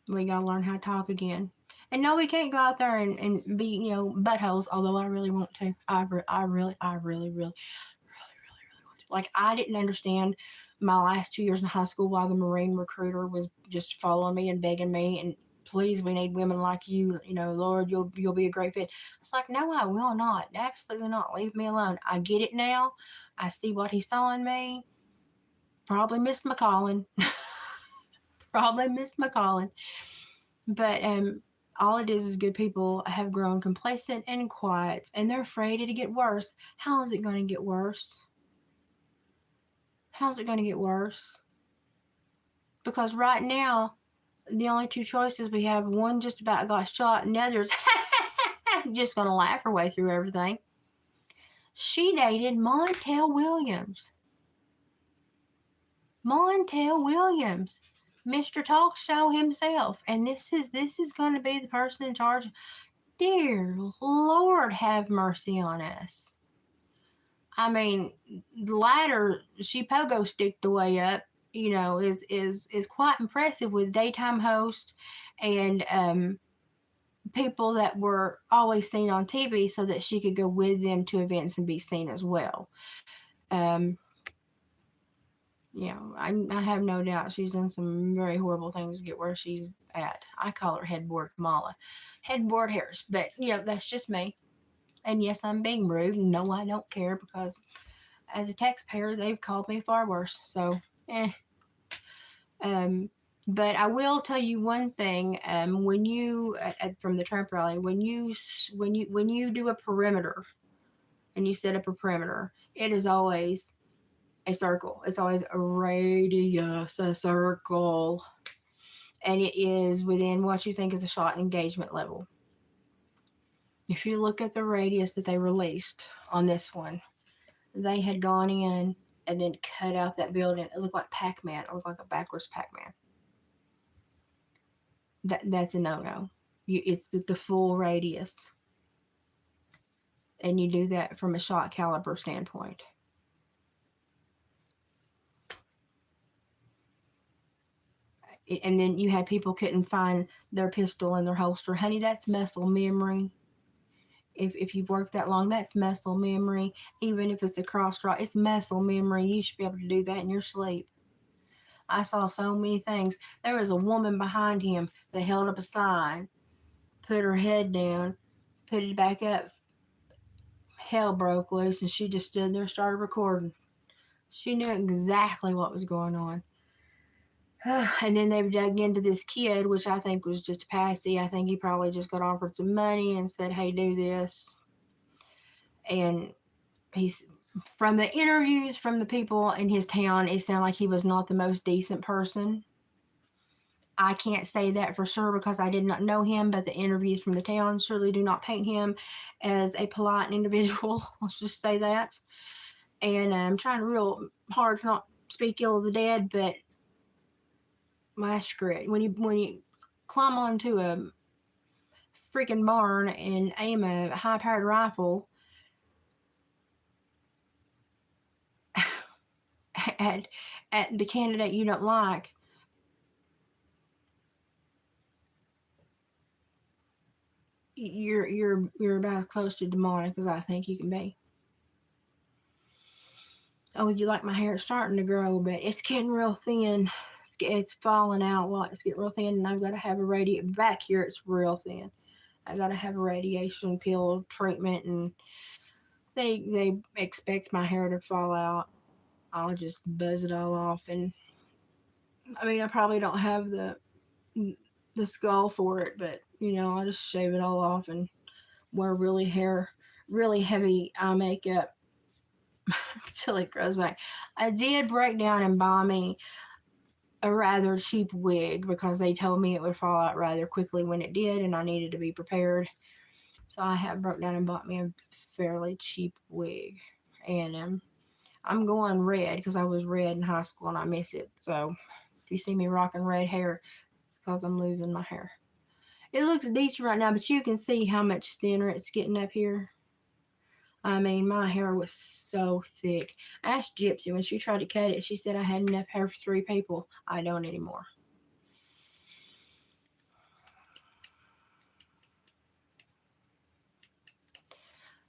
Speaker 1: We gotta learn how to talk again. And no, we can't go out there and be, buttholes, although I really want to. I really want to. Like, I didn't understand my last 2 years in high school why the Marine recruiter was just following me and begging me and please, we need women like you, Lord, you'll be a great fit. It's like, no, I will not. Absolutely not. Leave me alone. I get it now. I see what he saw in me. Probably missed my calling. But all it is good people have grown complacent and quiet, and they're afraid it'll get worse. How is it going to get worse? How's it going to get worse? Because right now, the only 2 choices we have, one just about got shot, and the other's just going to laugh her way through everything. She dated Montel Williams. Mr. Talk Show himself. And this is going to be the person in charge. Dear Lord, have mercy on us. I mean, the ladder she pogo sticked the way up, is quite impressive with daytime hosts and people that were always seen on TV so that she could go with them to events and be seen as well. I have no doubt she's done some very horrible things to get where she's at. I call her Headboard Kamala. Headboard Harris. But, that's just me. And yes, I'm being rude. No, I don't care because as a taxpayer, they've called me far worse. So, but I will tell you one thing. When you, from the Trump rally, when you do a perimeter and you set up a perimeter, it is always a circle. It's always a radius, a circle. And it is within what you think is a shot engagement level. If you look at the radius that they released on this one, they had gone in and then cut out that building. It looked like Pac-Man. It looked like a backwards Pac-Man. That's a no-no. It's the full radius. and you do that from a shot caliber standpoint. And then you had people couldn't find their pistol in their holster. Honey, that's muscle memory. If you've worked that long, that's muscle memory. Even if it's a cross draw, it's muscle memory. You should be able to do that in your sleep. I saw so many things. There was a woman behind him that held up a sign, put her head down, put it back up. Hell broke loose, and she just stood there and started recording. She knew exactly what was going on. And then they dug into this kid, which I think was just a patsy. I think he probably just got offered some money and said, "Hey, do this." And he's from the interviews from the people in his town, it sounded like he was not the most decent person. I can't say that for sure because I did not know him, but the interviews from the town surely do not paint him as a polite individual. Let's just say that. And I'm trying real hard to not speak ill of the dead, but my script when you climb onto a freaking barn and aim a high-powered rifle at at the candidate you don't like, you're about as close to demonic as I think you can be. Oh, you like my hair? It's starting to grow, but it's getting real thin. It's falling out. Well, it's getting real thin, and I've got to have a back here. It's real thin. I got to have a radiation pill treatment, and they expect my hair to fall out. I'll just buzz it all off, and I mean, I probably don't have the skull for it, but I'll just shave it all off and wear really heavy eye makeup till it grows back. I did break down and buy me a rather cheap wig because they told me it would fall out rather quickly when it did, and I needed to be prepared. So I have broke down and bought me a fairly cheap wig, and I'm going red because I was red in high school and I miss it. So if you see me rocking red hair, it's because I'm losing my hair. It looks decent right now, but you can see how much thinner it's getting up here. I mean, my hair was so thick. I asked Gypsy when she tried to cut it, she said I had enough hair for 3 people. I don't anymore.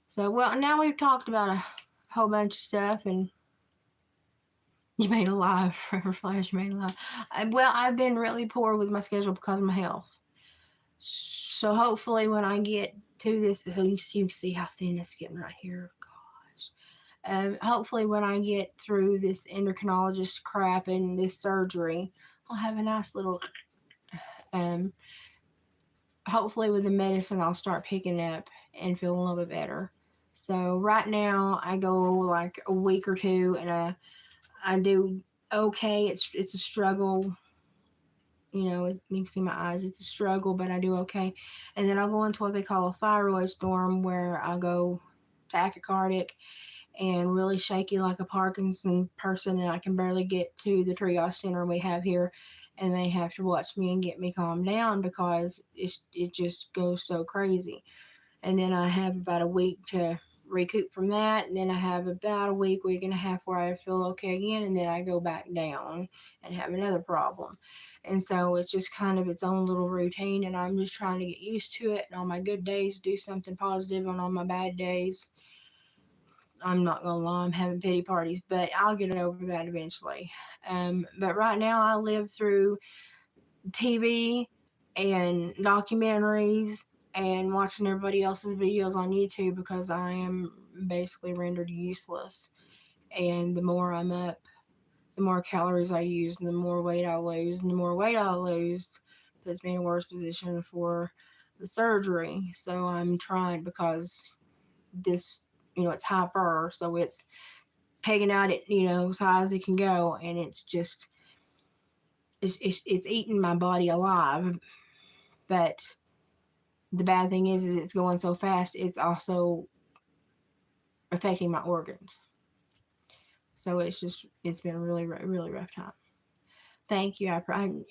Speaker 1: So, well, now we've talked about a whole bunch of stuff, and you made a live, Forever Flash made a live. I've been really poor with my schedule because of my health. So hopefully when I get to this, so you see how thin it's getting right here. Gosh. Hopefully when I get through this endocrinologist crap and this surgery, I'll have a nice little, hopefully with the medicine, I'll start picking up and feel a little bit better. So right now I go like a week or two and I do okay. It's a struggle. You can see my eyes. It's a struggle, but I do okay. And then I'll go into what they call a thyroid storm, where I'll go tachycardic and really shaky like a Parkinson person, and I can barely get to the triage center we have here, and they have to watch me and get me calmed down because it just goes so crazy. And then I have about a week to recoup from that, and then I have about a week and a half where I feel okay again, and then I go back down and have another problem. And so it's just kind of its own little routine, and I'm just trying to get used to it, and on my good days do something positive, and on my bad days I'm not gonna lie, I'm having pity parties, but I'll get over that eventually. But right now I live through TV and documentaries and watching everybody else's videos on YouTube because I am basically rendered useless. And the more I'm up, the more calories I use, and the more weight I lose, and the more weight I lose puts me in a worse position for the surgery. So I'm trying because this, it's hyper, so it's pegging out at, as high as it can go, and it's just, it's eating my body alive. But the bad thing is it's going so fast, it's also affecting my organs. So it's been a really, really rough time. Thank you.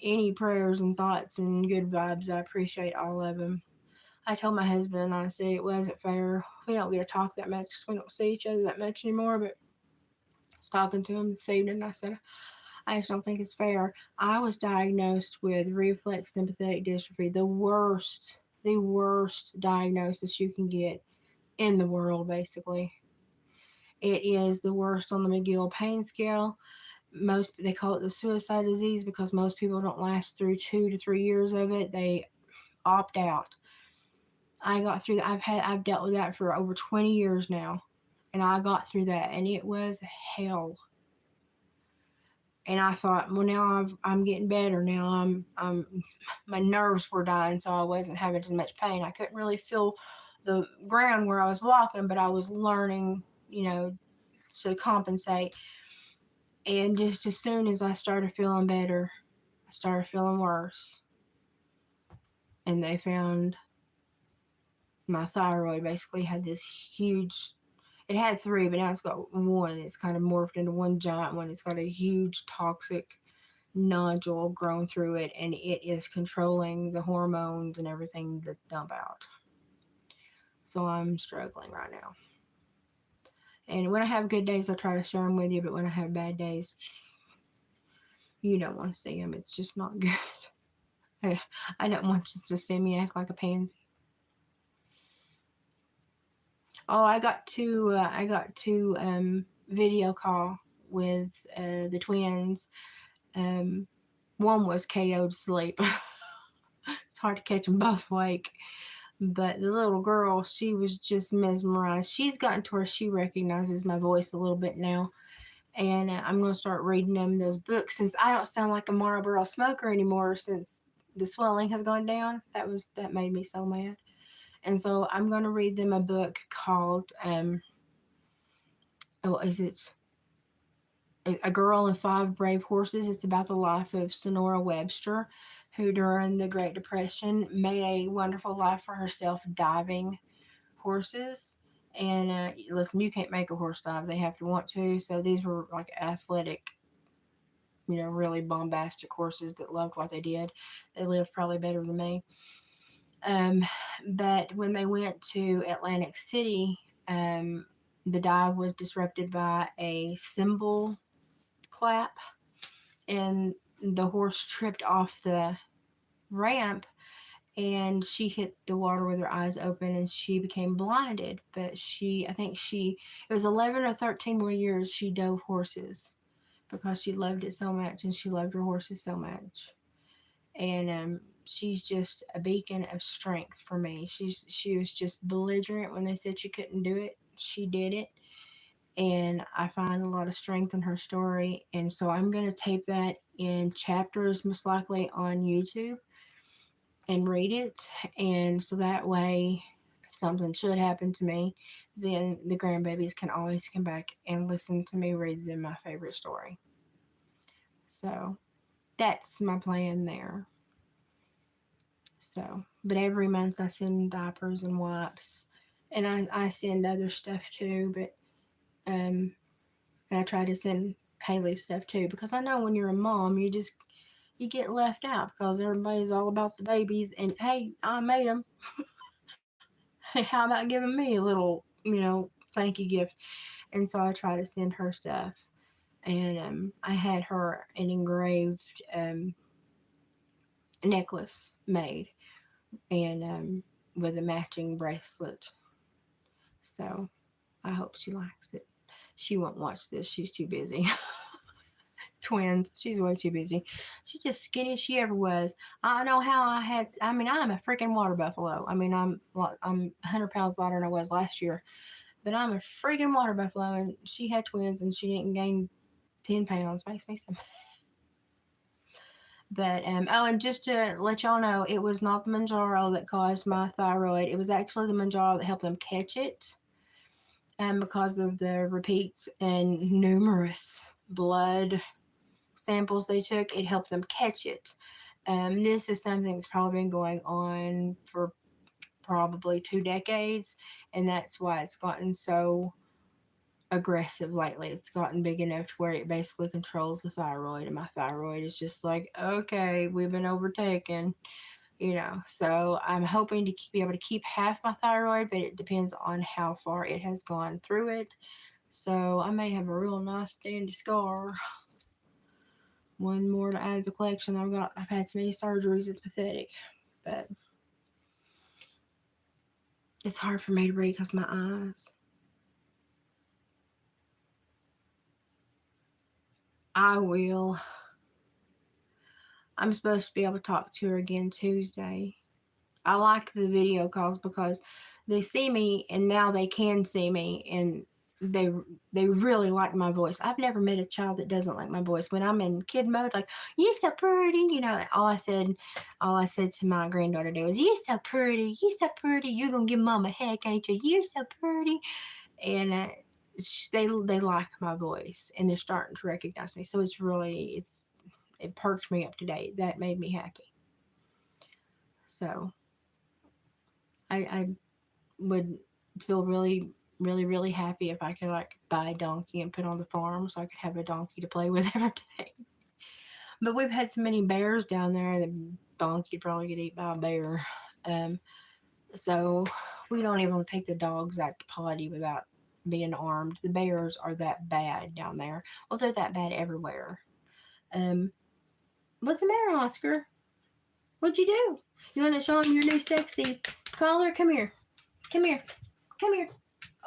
Speaker 1: Any prayers and thoughts and good vibes, I appreciate all of them. I told my husband, I said it wasn't fair. We don't get to talk that much 'cause we don't see each other that much anymore. But I was talking to him this evening, and I said, I just don't think it's fair. I was diagnosed with reflex sympathetic dystrophy, the worst diagnosis you can get in the world, basically. It is the worst on the McGill pain scale. Most they call it the suicide disease because most people don't last through 2 to 3 years of it. They opt out. I got through that. I've dealt with that for over 20 years now, and I got through that, and it was hell. And I thought, well, now I'm getting better. Now I'm my nerves were dying, so I wasn't having as much pain. I couldn't really feel the ground where I was walking, but I was learning, to compensate. And just as soon as I started feeling better, I started feeling worse. And they found my thyroid basically had this huge, it had three, but now it's got one. It's kind of morphed into one giant one. It's got a huge toxic nodule grown through it, and it is controlling the hormones and everything that dump out. So I'm struggling right now. And when I have good days, I try to share them with you, but when I have bad days, you don't want to see them. It's just not good. I don't want you to see me act like a pansy. Oh, I got to video call with the twins. Um, One was KO'd sleep. It's hard to catch them both awake. But the little girl, she was just mesmerized. She's gotten to where she recognizes my voice a little bit now. And I'm going to start reading them those books since I don't sound like a Marlboro smoker anymore since the swelling has gone down. That made me so mad. And so I'm going to read them a book called oh, is it A Girl and Five Brave Horses? It's about the life of Sonora Webster, who during the Great Depression made a wonderful life for herself diving horses. And listen, you can't make a horse dive; they have to want to. So these were like athletic, really bombastic horses that loved what they did. They lived probably better than me. Um, but when they went to Atlantic City, the dive was disrupted by a cymbal clap, and the horse tripped off the ramp, and she hit the water with her eyes open, and she became blinded. But I think it was 11 or 13 more years she dove horses because she loved it so much, and she loved her horses so much. And she's just a beacon of strength for me. She was just belligerent when they said she couldn't do it. She did it, and I find a lot of strength in her story. And so I'm going to tape that in chapters, most likely on YouTube, and read it. And so that way, if something should happen to me, then the grandbabies can always come back and listen to me read them my favorite story. So that's my plan there. So, but every month I send diapers and wipes, and I send other stuff too. But and I try to send Haley stuff too because I know when you're a mom, you get left out because everybody's all about the babies. And hey, I made them. Hey, how about giving me a little, thank you gift? And so I try to send her stuff. And I had her an engraved necklace made, and with a matching bracelet. So I hope she likes it. She won't watch this. She's too busy. Twins. She's way too busy. She's just skinny as she ever was. I don't know how I mean, I'm a freaking water buffalo. I mean, I'm 100 pounds lighter than I was last year, but I'm a freaking water buffalo, and she had twins and she didn't gain 10 pounds. Makes me so. But oh, and just to let y'all know, it was not the Manjaro that caused my thyroid. It was actually the Manjaro that helped them catch it. And because of the repeats and numerous blood samples they took, it helped them catch it. This is something that's probably been going on for probably 2 decades, and that's why it's gotten so aggressive lately. It's gotten big enough to where it basically controls the thyroid, and my thyroid is just like, okay, we've been overtaken. So I'm hoping to be able to keep half my thyroid, but it depends on how far it has gone through it. So I may have a real nice dandy scar. One more to add to the collection. I've had so many surgeries, it's pathetic. But it's hard for me to read because my eyes. I will. I'm supposed to be able to talk to her again Tuesday. I like the video calls because they see me and now they can see me and they they really like my voice. I've never met a child that doesn't like my voice. When I'm in kid mode, like you so pretty, all I said to my granddaughter today was, "You so pretty, you so pretty. You're gonna give mom a heck, ain't you? You so pretty." And they like my voice and they're starting to recognize me. So it perked me up today. That made me happy. So I would feel really, really, really happy if I could like buy a donkey and put on the farm so I could have a donkey to play with every day. But we've had so many bears down there, the donkey would probably get eaten by a bear. Um, so we don't even take the dogs out to potty without being armed. The bears are that bad down there. Well, they're that bad everywhere. Um, what's the matter, Oscar? What'd you do? You want to show him your new sexy collar? Come here. Come here. Come here.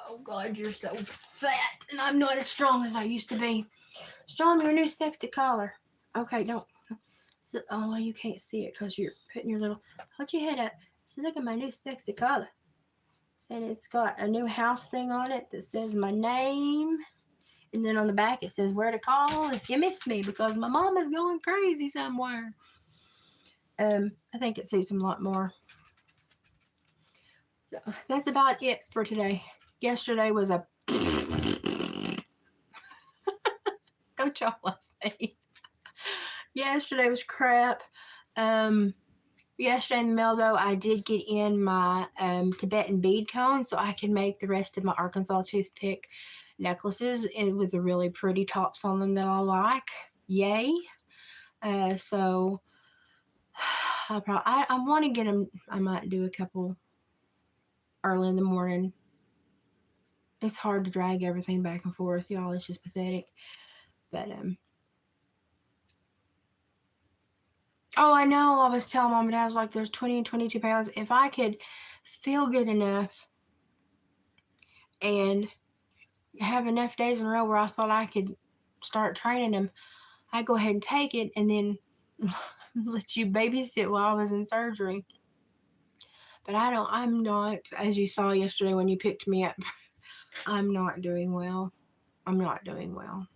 Speaker 1: Oh God, you're so fat, and I'm not as strong as I used to be. Show him your new sexy collar. Okay, don't. So, oh, you can't see it because you're putting your little. Hold your head up. So look at my new sexy collar. And it's got a new house thing on it that says my name, and then on the back it says where to call if you miss me because my mom is going crazy somewhere. I think it suits him a lot more. So that's about it for today. Yesterday was a go chocolate. Yesterday was crap. Yesterday in the mail though, I did get in my Tibetan bead cone so I can make the rest of my Arkansas toothpick necklaces and with the really pretty tops on them that I like. Yay! So I want to get them. I might do a couple early in the morning. It's hard to drag everything back and forth, y'all. It's just pathetic. But oh, I know. I was telling mom and dad, I was like, there's 20 and 22 pounds. If I could feel good enough and have enough days in a row where I thought I could start training them, I'd go ahead and take it and then let you babysit while I was in surgery. But I'm not, as you saw yesterday when you picked me up, I'm not doing well. I'm not doing well.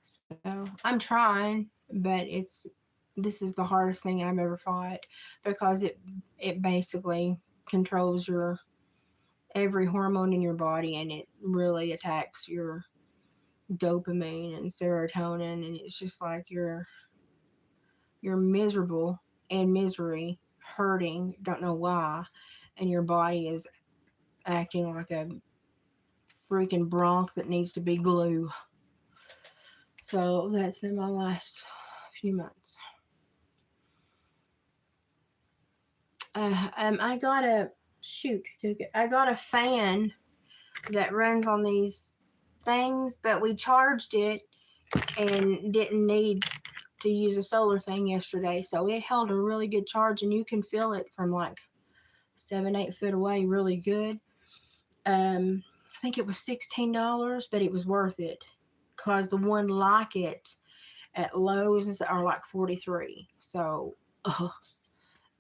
Speaker 1: So I'm trying, but this is the hardest thing I've ever fought because it basically controls your every hormone in your body and it really attacks your dopamine and serotonin and it's just like you're miserable and misery, hurting, don't know why, and your body is acting like a freaking bronc that needs to be glue. So that's been my last few months. I got a fan that runs on these things, but we charged it and didn't need to use a solar thing yesterday, so it held a really good charge, and you can feel it from like 7-8 feet away, really good. I think it was $16, but it was worth it because the one like it at Lowe's are like 43. So,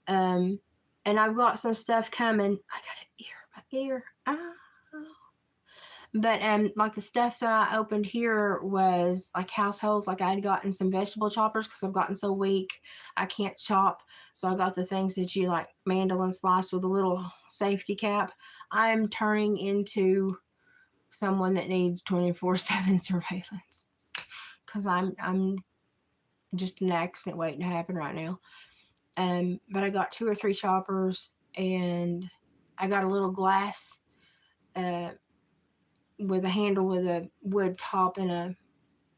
Speaker 1: and I've got some stuff coming. I got an ear, my ear. But like the stuff that I opened here was like households. Like I had gotten some vegetable choppers because I've gotten so weak I can't chop. So I got the things that you like mandolin slice with a little safety cap. I'm turning into someone that needs 24/7 surveillance because I'm just an accident waiting to happen right now. But I got 2 or 3 choppers and I got a little glass with a handle with a wood top and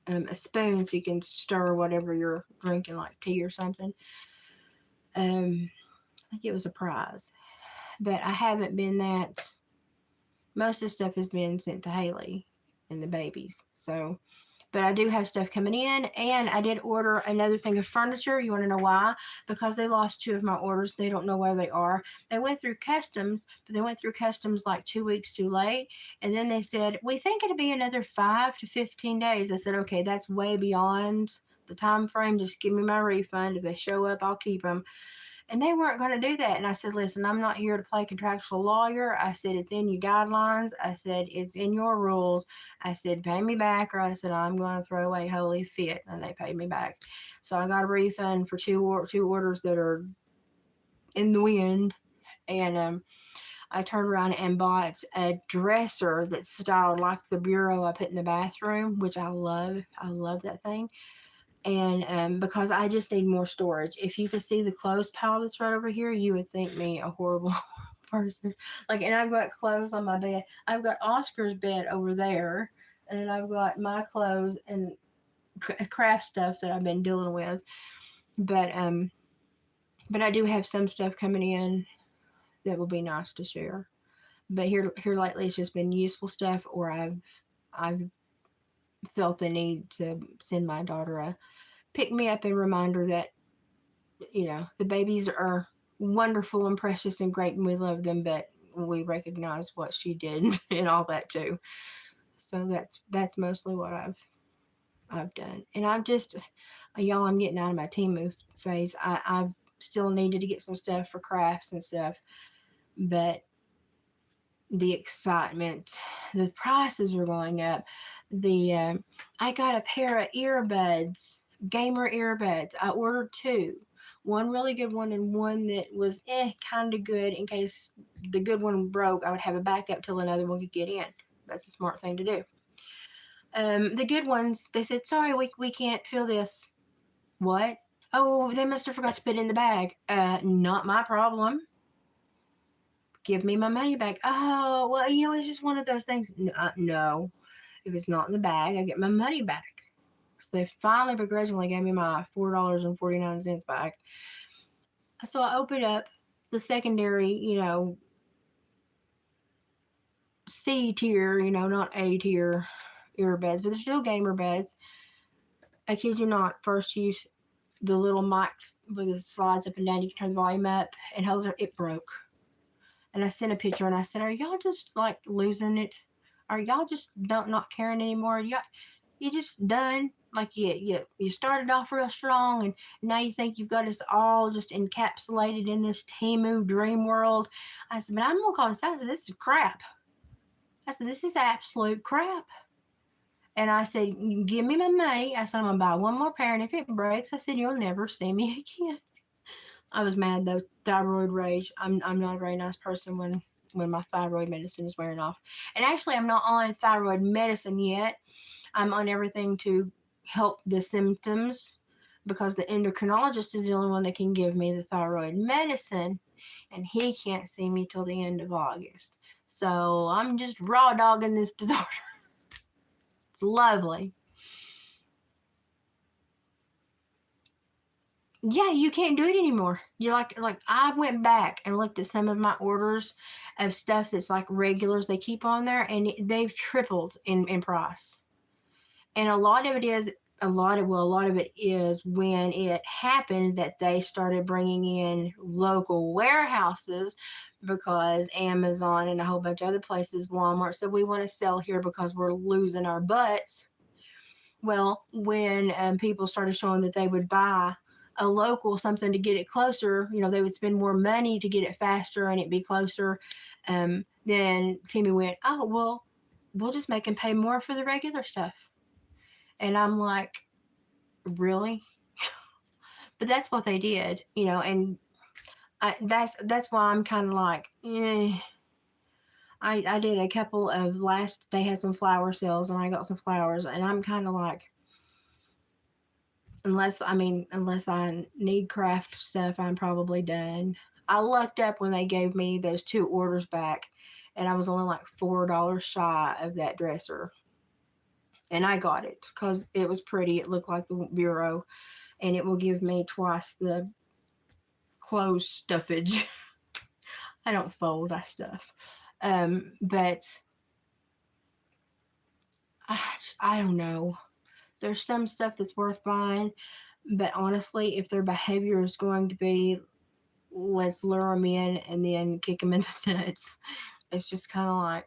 Speaker 1: a spoon so you can stir whatever you're drinking, like tea or something. I think it was a prize, but I haven't been that. Most of the stuff has been sent to Haley and the babies. So, but I do have stuff coming in, and I did order another thing of furniture. You want to know why? Because they lost two of my orders. They don't know where they are. They went through customs, but they went through customs like 2 weeks too late. And then they said, we think it'll be another 5 to 15 days. I said, okay, that's way beyond the time frame. Just give me my refund. If they show up, I'll keep them. And they weren't going to do that. And I said, listen, I'm not here to play contractual lawyer. I said, it's in your guidelines. I said, it's in your rules. I said, pay me back, or I said, I'm going to throw away Holy Fit. And they paid me back. So I got a refund for two orders that are in the wind. And I turned around and bought a dresser that's styled like the bureau I put in the bathroom, which I love. I love that thing. And because I just need more storage. If you could see the clothes pile that's right over here, you would think me a horrible person. Like, and I've got clothes on my bed. I've got Oscar's bed over there, and then I've got my clothes and craft stuff that I've been dealing with. But but I do have some stuff coming in that will be nice to share. But here lately, it's just been useful stuff, or I've felt the need to send my daughter a pick me up and reminder that the babies are wonderful and precious and great, and we love them, but we recognize what she did and all that too. So that's mostly what I've done. And I'm just, y'all, I'm getting out of my Temu phase. I still needed to get some stuff for crafts and stuff, but the excitement, the prices are going up. The I got a pair of earbuds, gamer earbuds. I ordered two, one really good one and one that was kind of good. In case the good one broke, I would have a backup till another one could get in. That's a smart thing to do. The good ones, they said, sorry, we can't feel this. What? Oh, they must have forgot to put it in the bag. Not my problem. Give me my money back. Oh, well, it's just one of those things. No, if it's not in the bag, I get my money back. So they finally begrudgingly gave me my $4.49 back. So I opened up the secondary, C tier, not A tier earbuds, but they're still gamer buds. I kid you not, first use, the little mic with it slides up and down, you can turn the volume up, and it broke. And I sent a picture and I said, are y'all just like losing it? Are y'all just not caring anymore? You just done? Like you started off real strong, and now you think you've got us all just encapsulated in this Temu dream world. I said, but I'm gonna call this out. I said, this is crap. I said, this is absolute crap. And I said, give me my money. I said, I'm gonna buy one more pair, and if it breaks, I said, you'll never see me again. I was mad though. Thyroid rage. I'm not a very nice person when my thyroid medicine is wearing off. And actually, I'm not on thyroid medicine yet. I'm on everything to help the symptoms, because the endocrinologist is the only one that can give me the thyroid medicine, and he can't see me till the end of August. So I'm just raw dogging this disorder. It's lovely. Yeah, you can't do it anymore. You like I went back and looked at some of my orders of stuff that's like regulars they keep on there, and they've tripled in price. And a lot of it is when it happened that they started bringing in local warehouses, because Amazon and a whole bunch of other places, Walmart said, we want to sell here because we're losing our butts. Well, when people started showing that they would buy a local something to get it closer, they would spend more money to get it faster and it'd be closer. Then Timmy went, oh, well, we'll just make them pay more for the regular stuff. And I'm like, really? But that's what they did, and that's why I'm kind of like, I did a couple of they had some flower sales, and I got some flowers, and I'm kind of like, unless I need craft stuff, I'm probably done. I lucked up when they gave me those two orders back, and I was only like $4 shy of that dresser. And I got it because it was pretty. It looked like the bureau, and it will give me twice the clothes stuffage. I don't fold, I stuff. But I don't know. There's some stuff that's worth buying, but honestly, if their behavior is going to be, let's lure them in and then kick them in the nuts, it's just kind of like,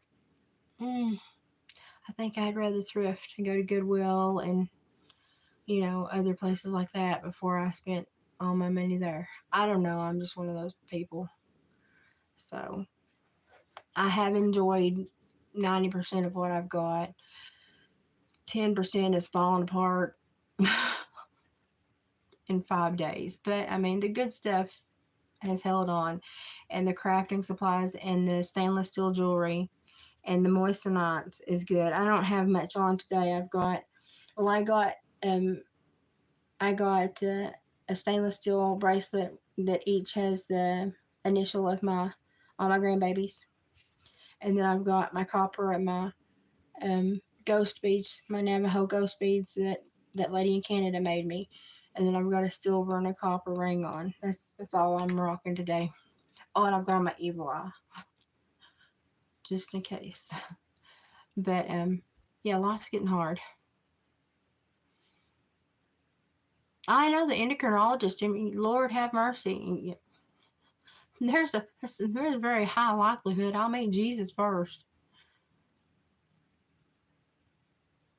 Speaker 1: I think I'd rather thrift and go to Goodwill and, other places like that before I spent all my money there. I don't know. I'm just one of those people. So I have enjoyed 90% of what I've got. 10% has fallen apart in 5 days. But I mean, the good stuff has held on, and the crafting supplies and the stainless steel jewelry and the moissanite is good. I don't have much on today. I got a stainless steel bracelet that each has the initial of all my grandbabies, and then I've got my copper and my ghost beads, my Navajo ghost beads that lady in Canada made me, and then I've got a silver and a copper ring on. That's all I'm rocking today. Oh, and I've got my evil eye, just in case. But yeah, life's getting hard. I know the endocrinologist. I mean, Lord have mercy. There's a very high likelihood I'll meet Jesus first.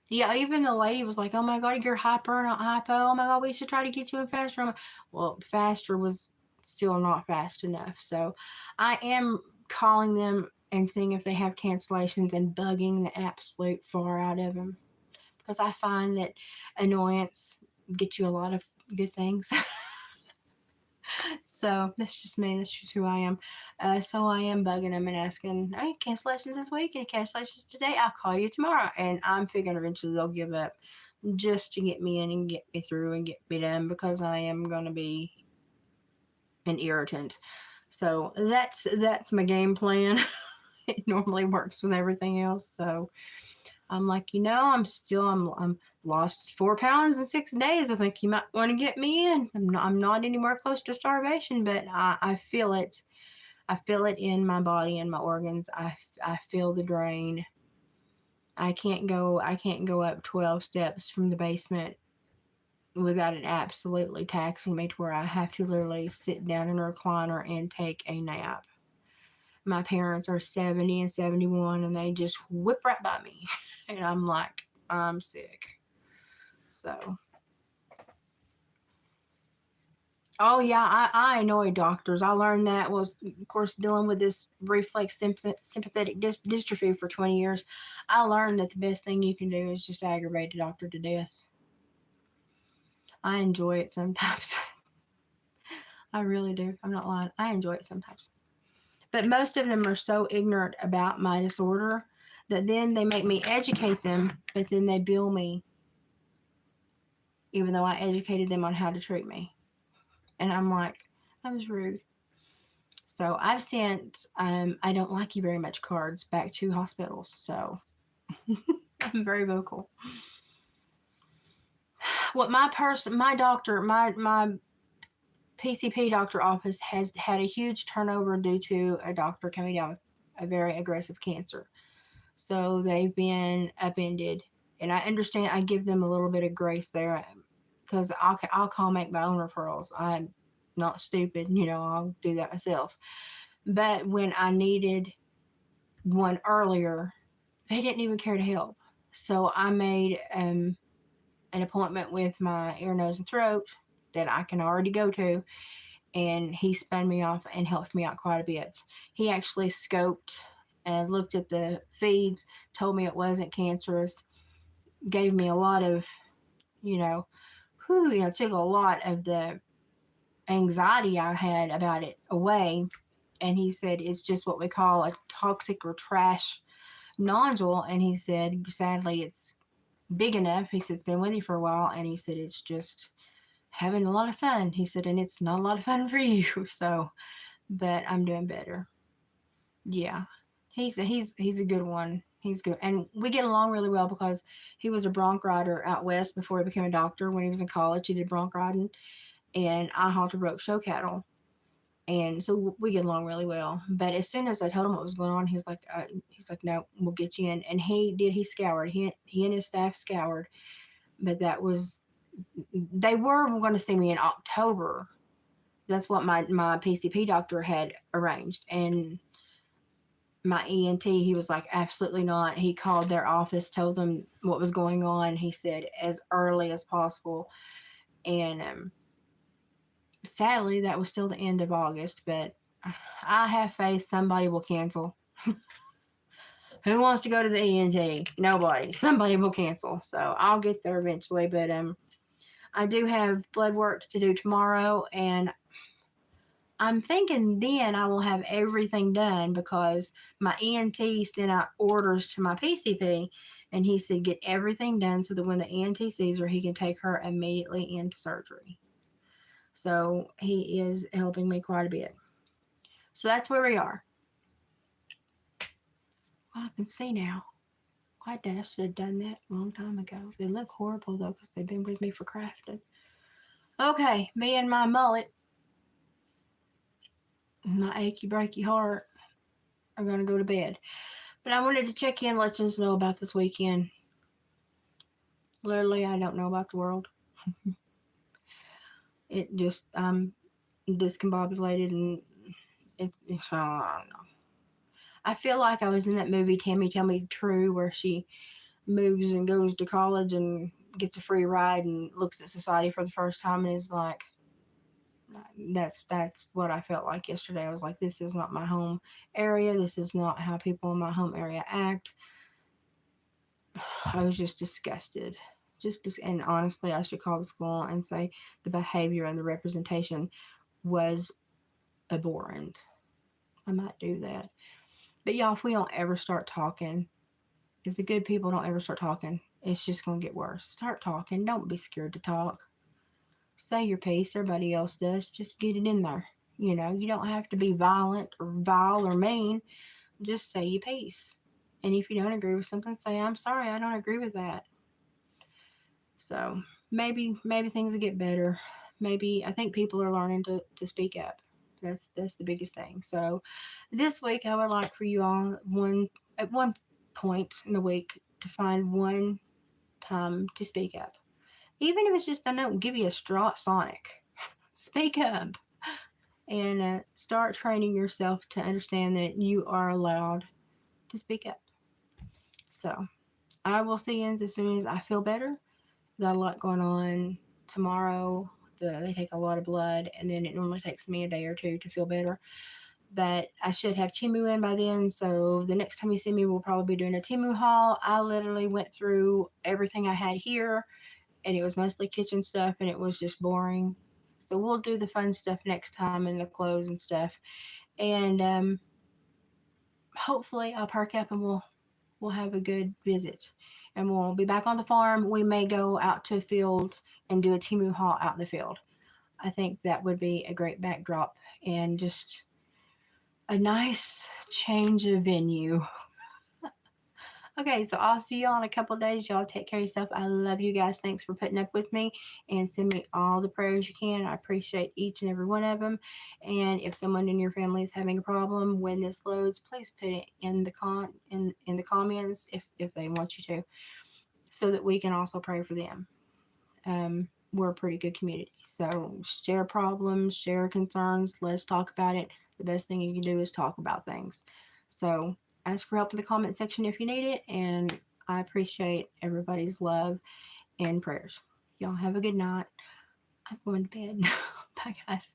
Speaker 1: Yeah, even the lady was like, "Oh my God, you're hyper and hypo. Oh my God, we should try to get you in faster." Well, faster was still not fast enough. So I am calling them and seeing if they have cancellations and bugging the absolute far out of them, because I find that annoyance gets you a lot of good things. So that's just me. That's just who I am. So I am bugging them and asking, "Hey, cancellations this week? Any cancellations today? I'll call you tomorrow." And I'm figuring eventually they'll give up just to get me in and get me through and get me done, because I am going to be an irritant. So that's my game plan. It normally works with everything else. So I'm like, I'm lost 4 pounds in 6 days. I think you might want to get me in. I'm not anywhere close to starvation, but I feel it. I feel it in my body and my organs. I feel the drain. I can't go up 12 steps from the basement without it absolutely taxing me to where I have to literally sit down in a recliner and take a nap. My parents are 70 and 71, and they just whip right by me. And I'm like, I'm sick. So, oh yeah, I annoy doctors. I learned that was, of course, dealing with this reflex sympathetic dystrophy for 20 years. I learned that the best thing you can do is just aggravate a doctor to death. I enjoy it sometimes. I really do. I'm not lying. I enjoy it sometimes. But most of them are so ignorant about my disorder that then they make me educate them, but then they bill me, even though I educated them on how to treat me. And I'm like, that was rude. So I've sent I don't like you very much cards back to hospitals. So I'm very vocal. What my doctor, my PCP doctor office has had a huge turnover due to a doctor coming down with a very aggressive cancer. So they've been upended. And I understand, I give them a little bit of grace there, because I'll call make my own referrals. I'm not stupid, I'll do that myself. But when I needed one earlier, they didn't even care to help. So I made an appointment with my ear, nose, and throat that I can already go to, and he spun me off and helped me out quite a bit. He actually scoped and looked at the feeds, told me it wasn't cancerous, gave me a lot of, took a lot of the anxiety I had about it away. And he said it's just what we call a toxic or trash nodule. And he said, sadly, it's big enough. He said, it's been with you for a while. And he said, it's just having a lot of fun. He said, and it's not a lot of fun for you. So, but I'm doing better. Yeah. He's a good one. He's good. And we get along really well because he was a bronc rider out west before he became a doctor. When he was in college, he did bronc riding, and I halter broke show cattle. And so we get along really well. But as soon as I told him what was going on, he's like, no, we'll get you in. And he did. He scoured. He and his staff scoured. But they were going to see me in October. That's what my PCP doctor had arranged. And my ENT, he was like, absolutely not. He called their office, told them what was going on. He said as early as possible. And sadly, that was still the end of August, but I have faith somebody will cancel. Who wants to go to the ENT? Nobody. Somebody will cancel. So I'll get there eventually. But I do have blood work to do tomorrow, and I'm thinking then I will have everything done because my ENT sent out orders to my PCP, and he said get everything done so that when the ENT sees her, he can take her immediately into surgery. So he is helping me quite a bit. So that's where we are. Well, I can see now. I should have done that a long time ago. They look horrible though because they've been with me for crafting. Okay, me and my mullet, my achy breaky heart, are going to go to bed. But I wanted to check in, let you know about this weekend. Literally, I don't know about the world. It just, I'm discombobulated and I don't know. I feel like I was in that movie, Tammy Tell Me True, where she moves and goes to college and gets a free ride and looks at society for the first time and is like, that's what I felt like yesterday. I was like, this is not my home area. This is not how people in my home area act. I was just disgusted. And honestly, I should call the school and say the behavior and the representation was abhorrent. I might do that. But y'all, if we don't ever start talking, if the good people don't ever start talking, it's just going to get worse. Start talking. Don't be scared to talk. Say your piece. Everybody else does. Just get it in there. You know, you don't have to be violent or vile or mean. Just say your piece. And if you don't agree with something, say, I'm sorry, I don't agree with that. So maybe things will get better. Maybe I think people are learning to speak up. That's the biggest thing. So this week I would like for you all at one point in the week to find one time to speak up. Even if it's just I don't give you a straw Sonic. Speak up and start training yourself to understand that you are allowed to speak up. So I will see you as soon as I feel better. Got a lot going on tomorrow. They take a lot of blood, and then it normally takes me a day or two to feel better. But I should have Timu in by then, so the next time you see me, we'll probably be doing a Timu haul. I literally went through everything I had here, and it was mostly kitchen stuff, and it was just boring. So we'll do the fun stuff next time and the clothes and stuff. And hopefully I'll park up and we'll have a good visit. And we'll be back on the farm. We may go out to a field and do a Timu haul out in the field. I think that would be a great backdrop and just a nice change of venue. Okay, so I'll see y'all in a couple of days. Y'all take care of yourself. I love you guys. Thanks for putting up with me and send me all the prayers you can. I appreciate each and every one of them. And if someone in your family is having a problem when this loads, please put it in the in the comments if they want you to, so that we can also pray for them. We're a pretty good community. So share problems, share concerns. Let's talk about it. The best thing you can do is talk about things. So ask for help in the comment section if you need it. And I appreciate everybody's love and prayers. Y'all have a good night. I'm going to bed. Bye, guys.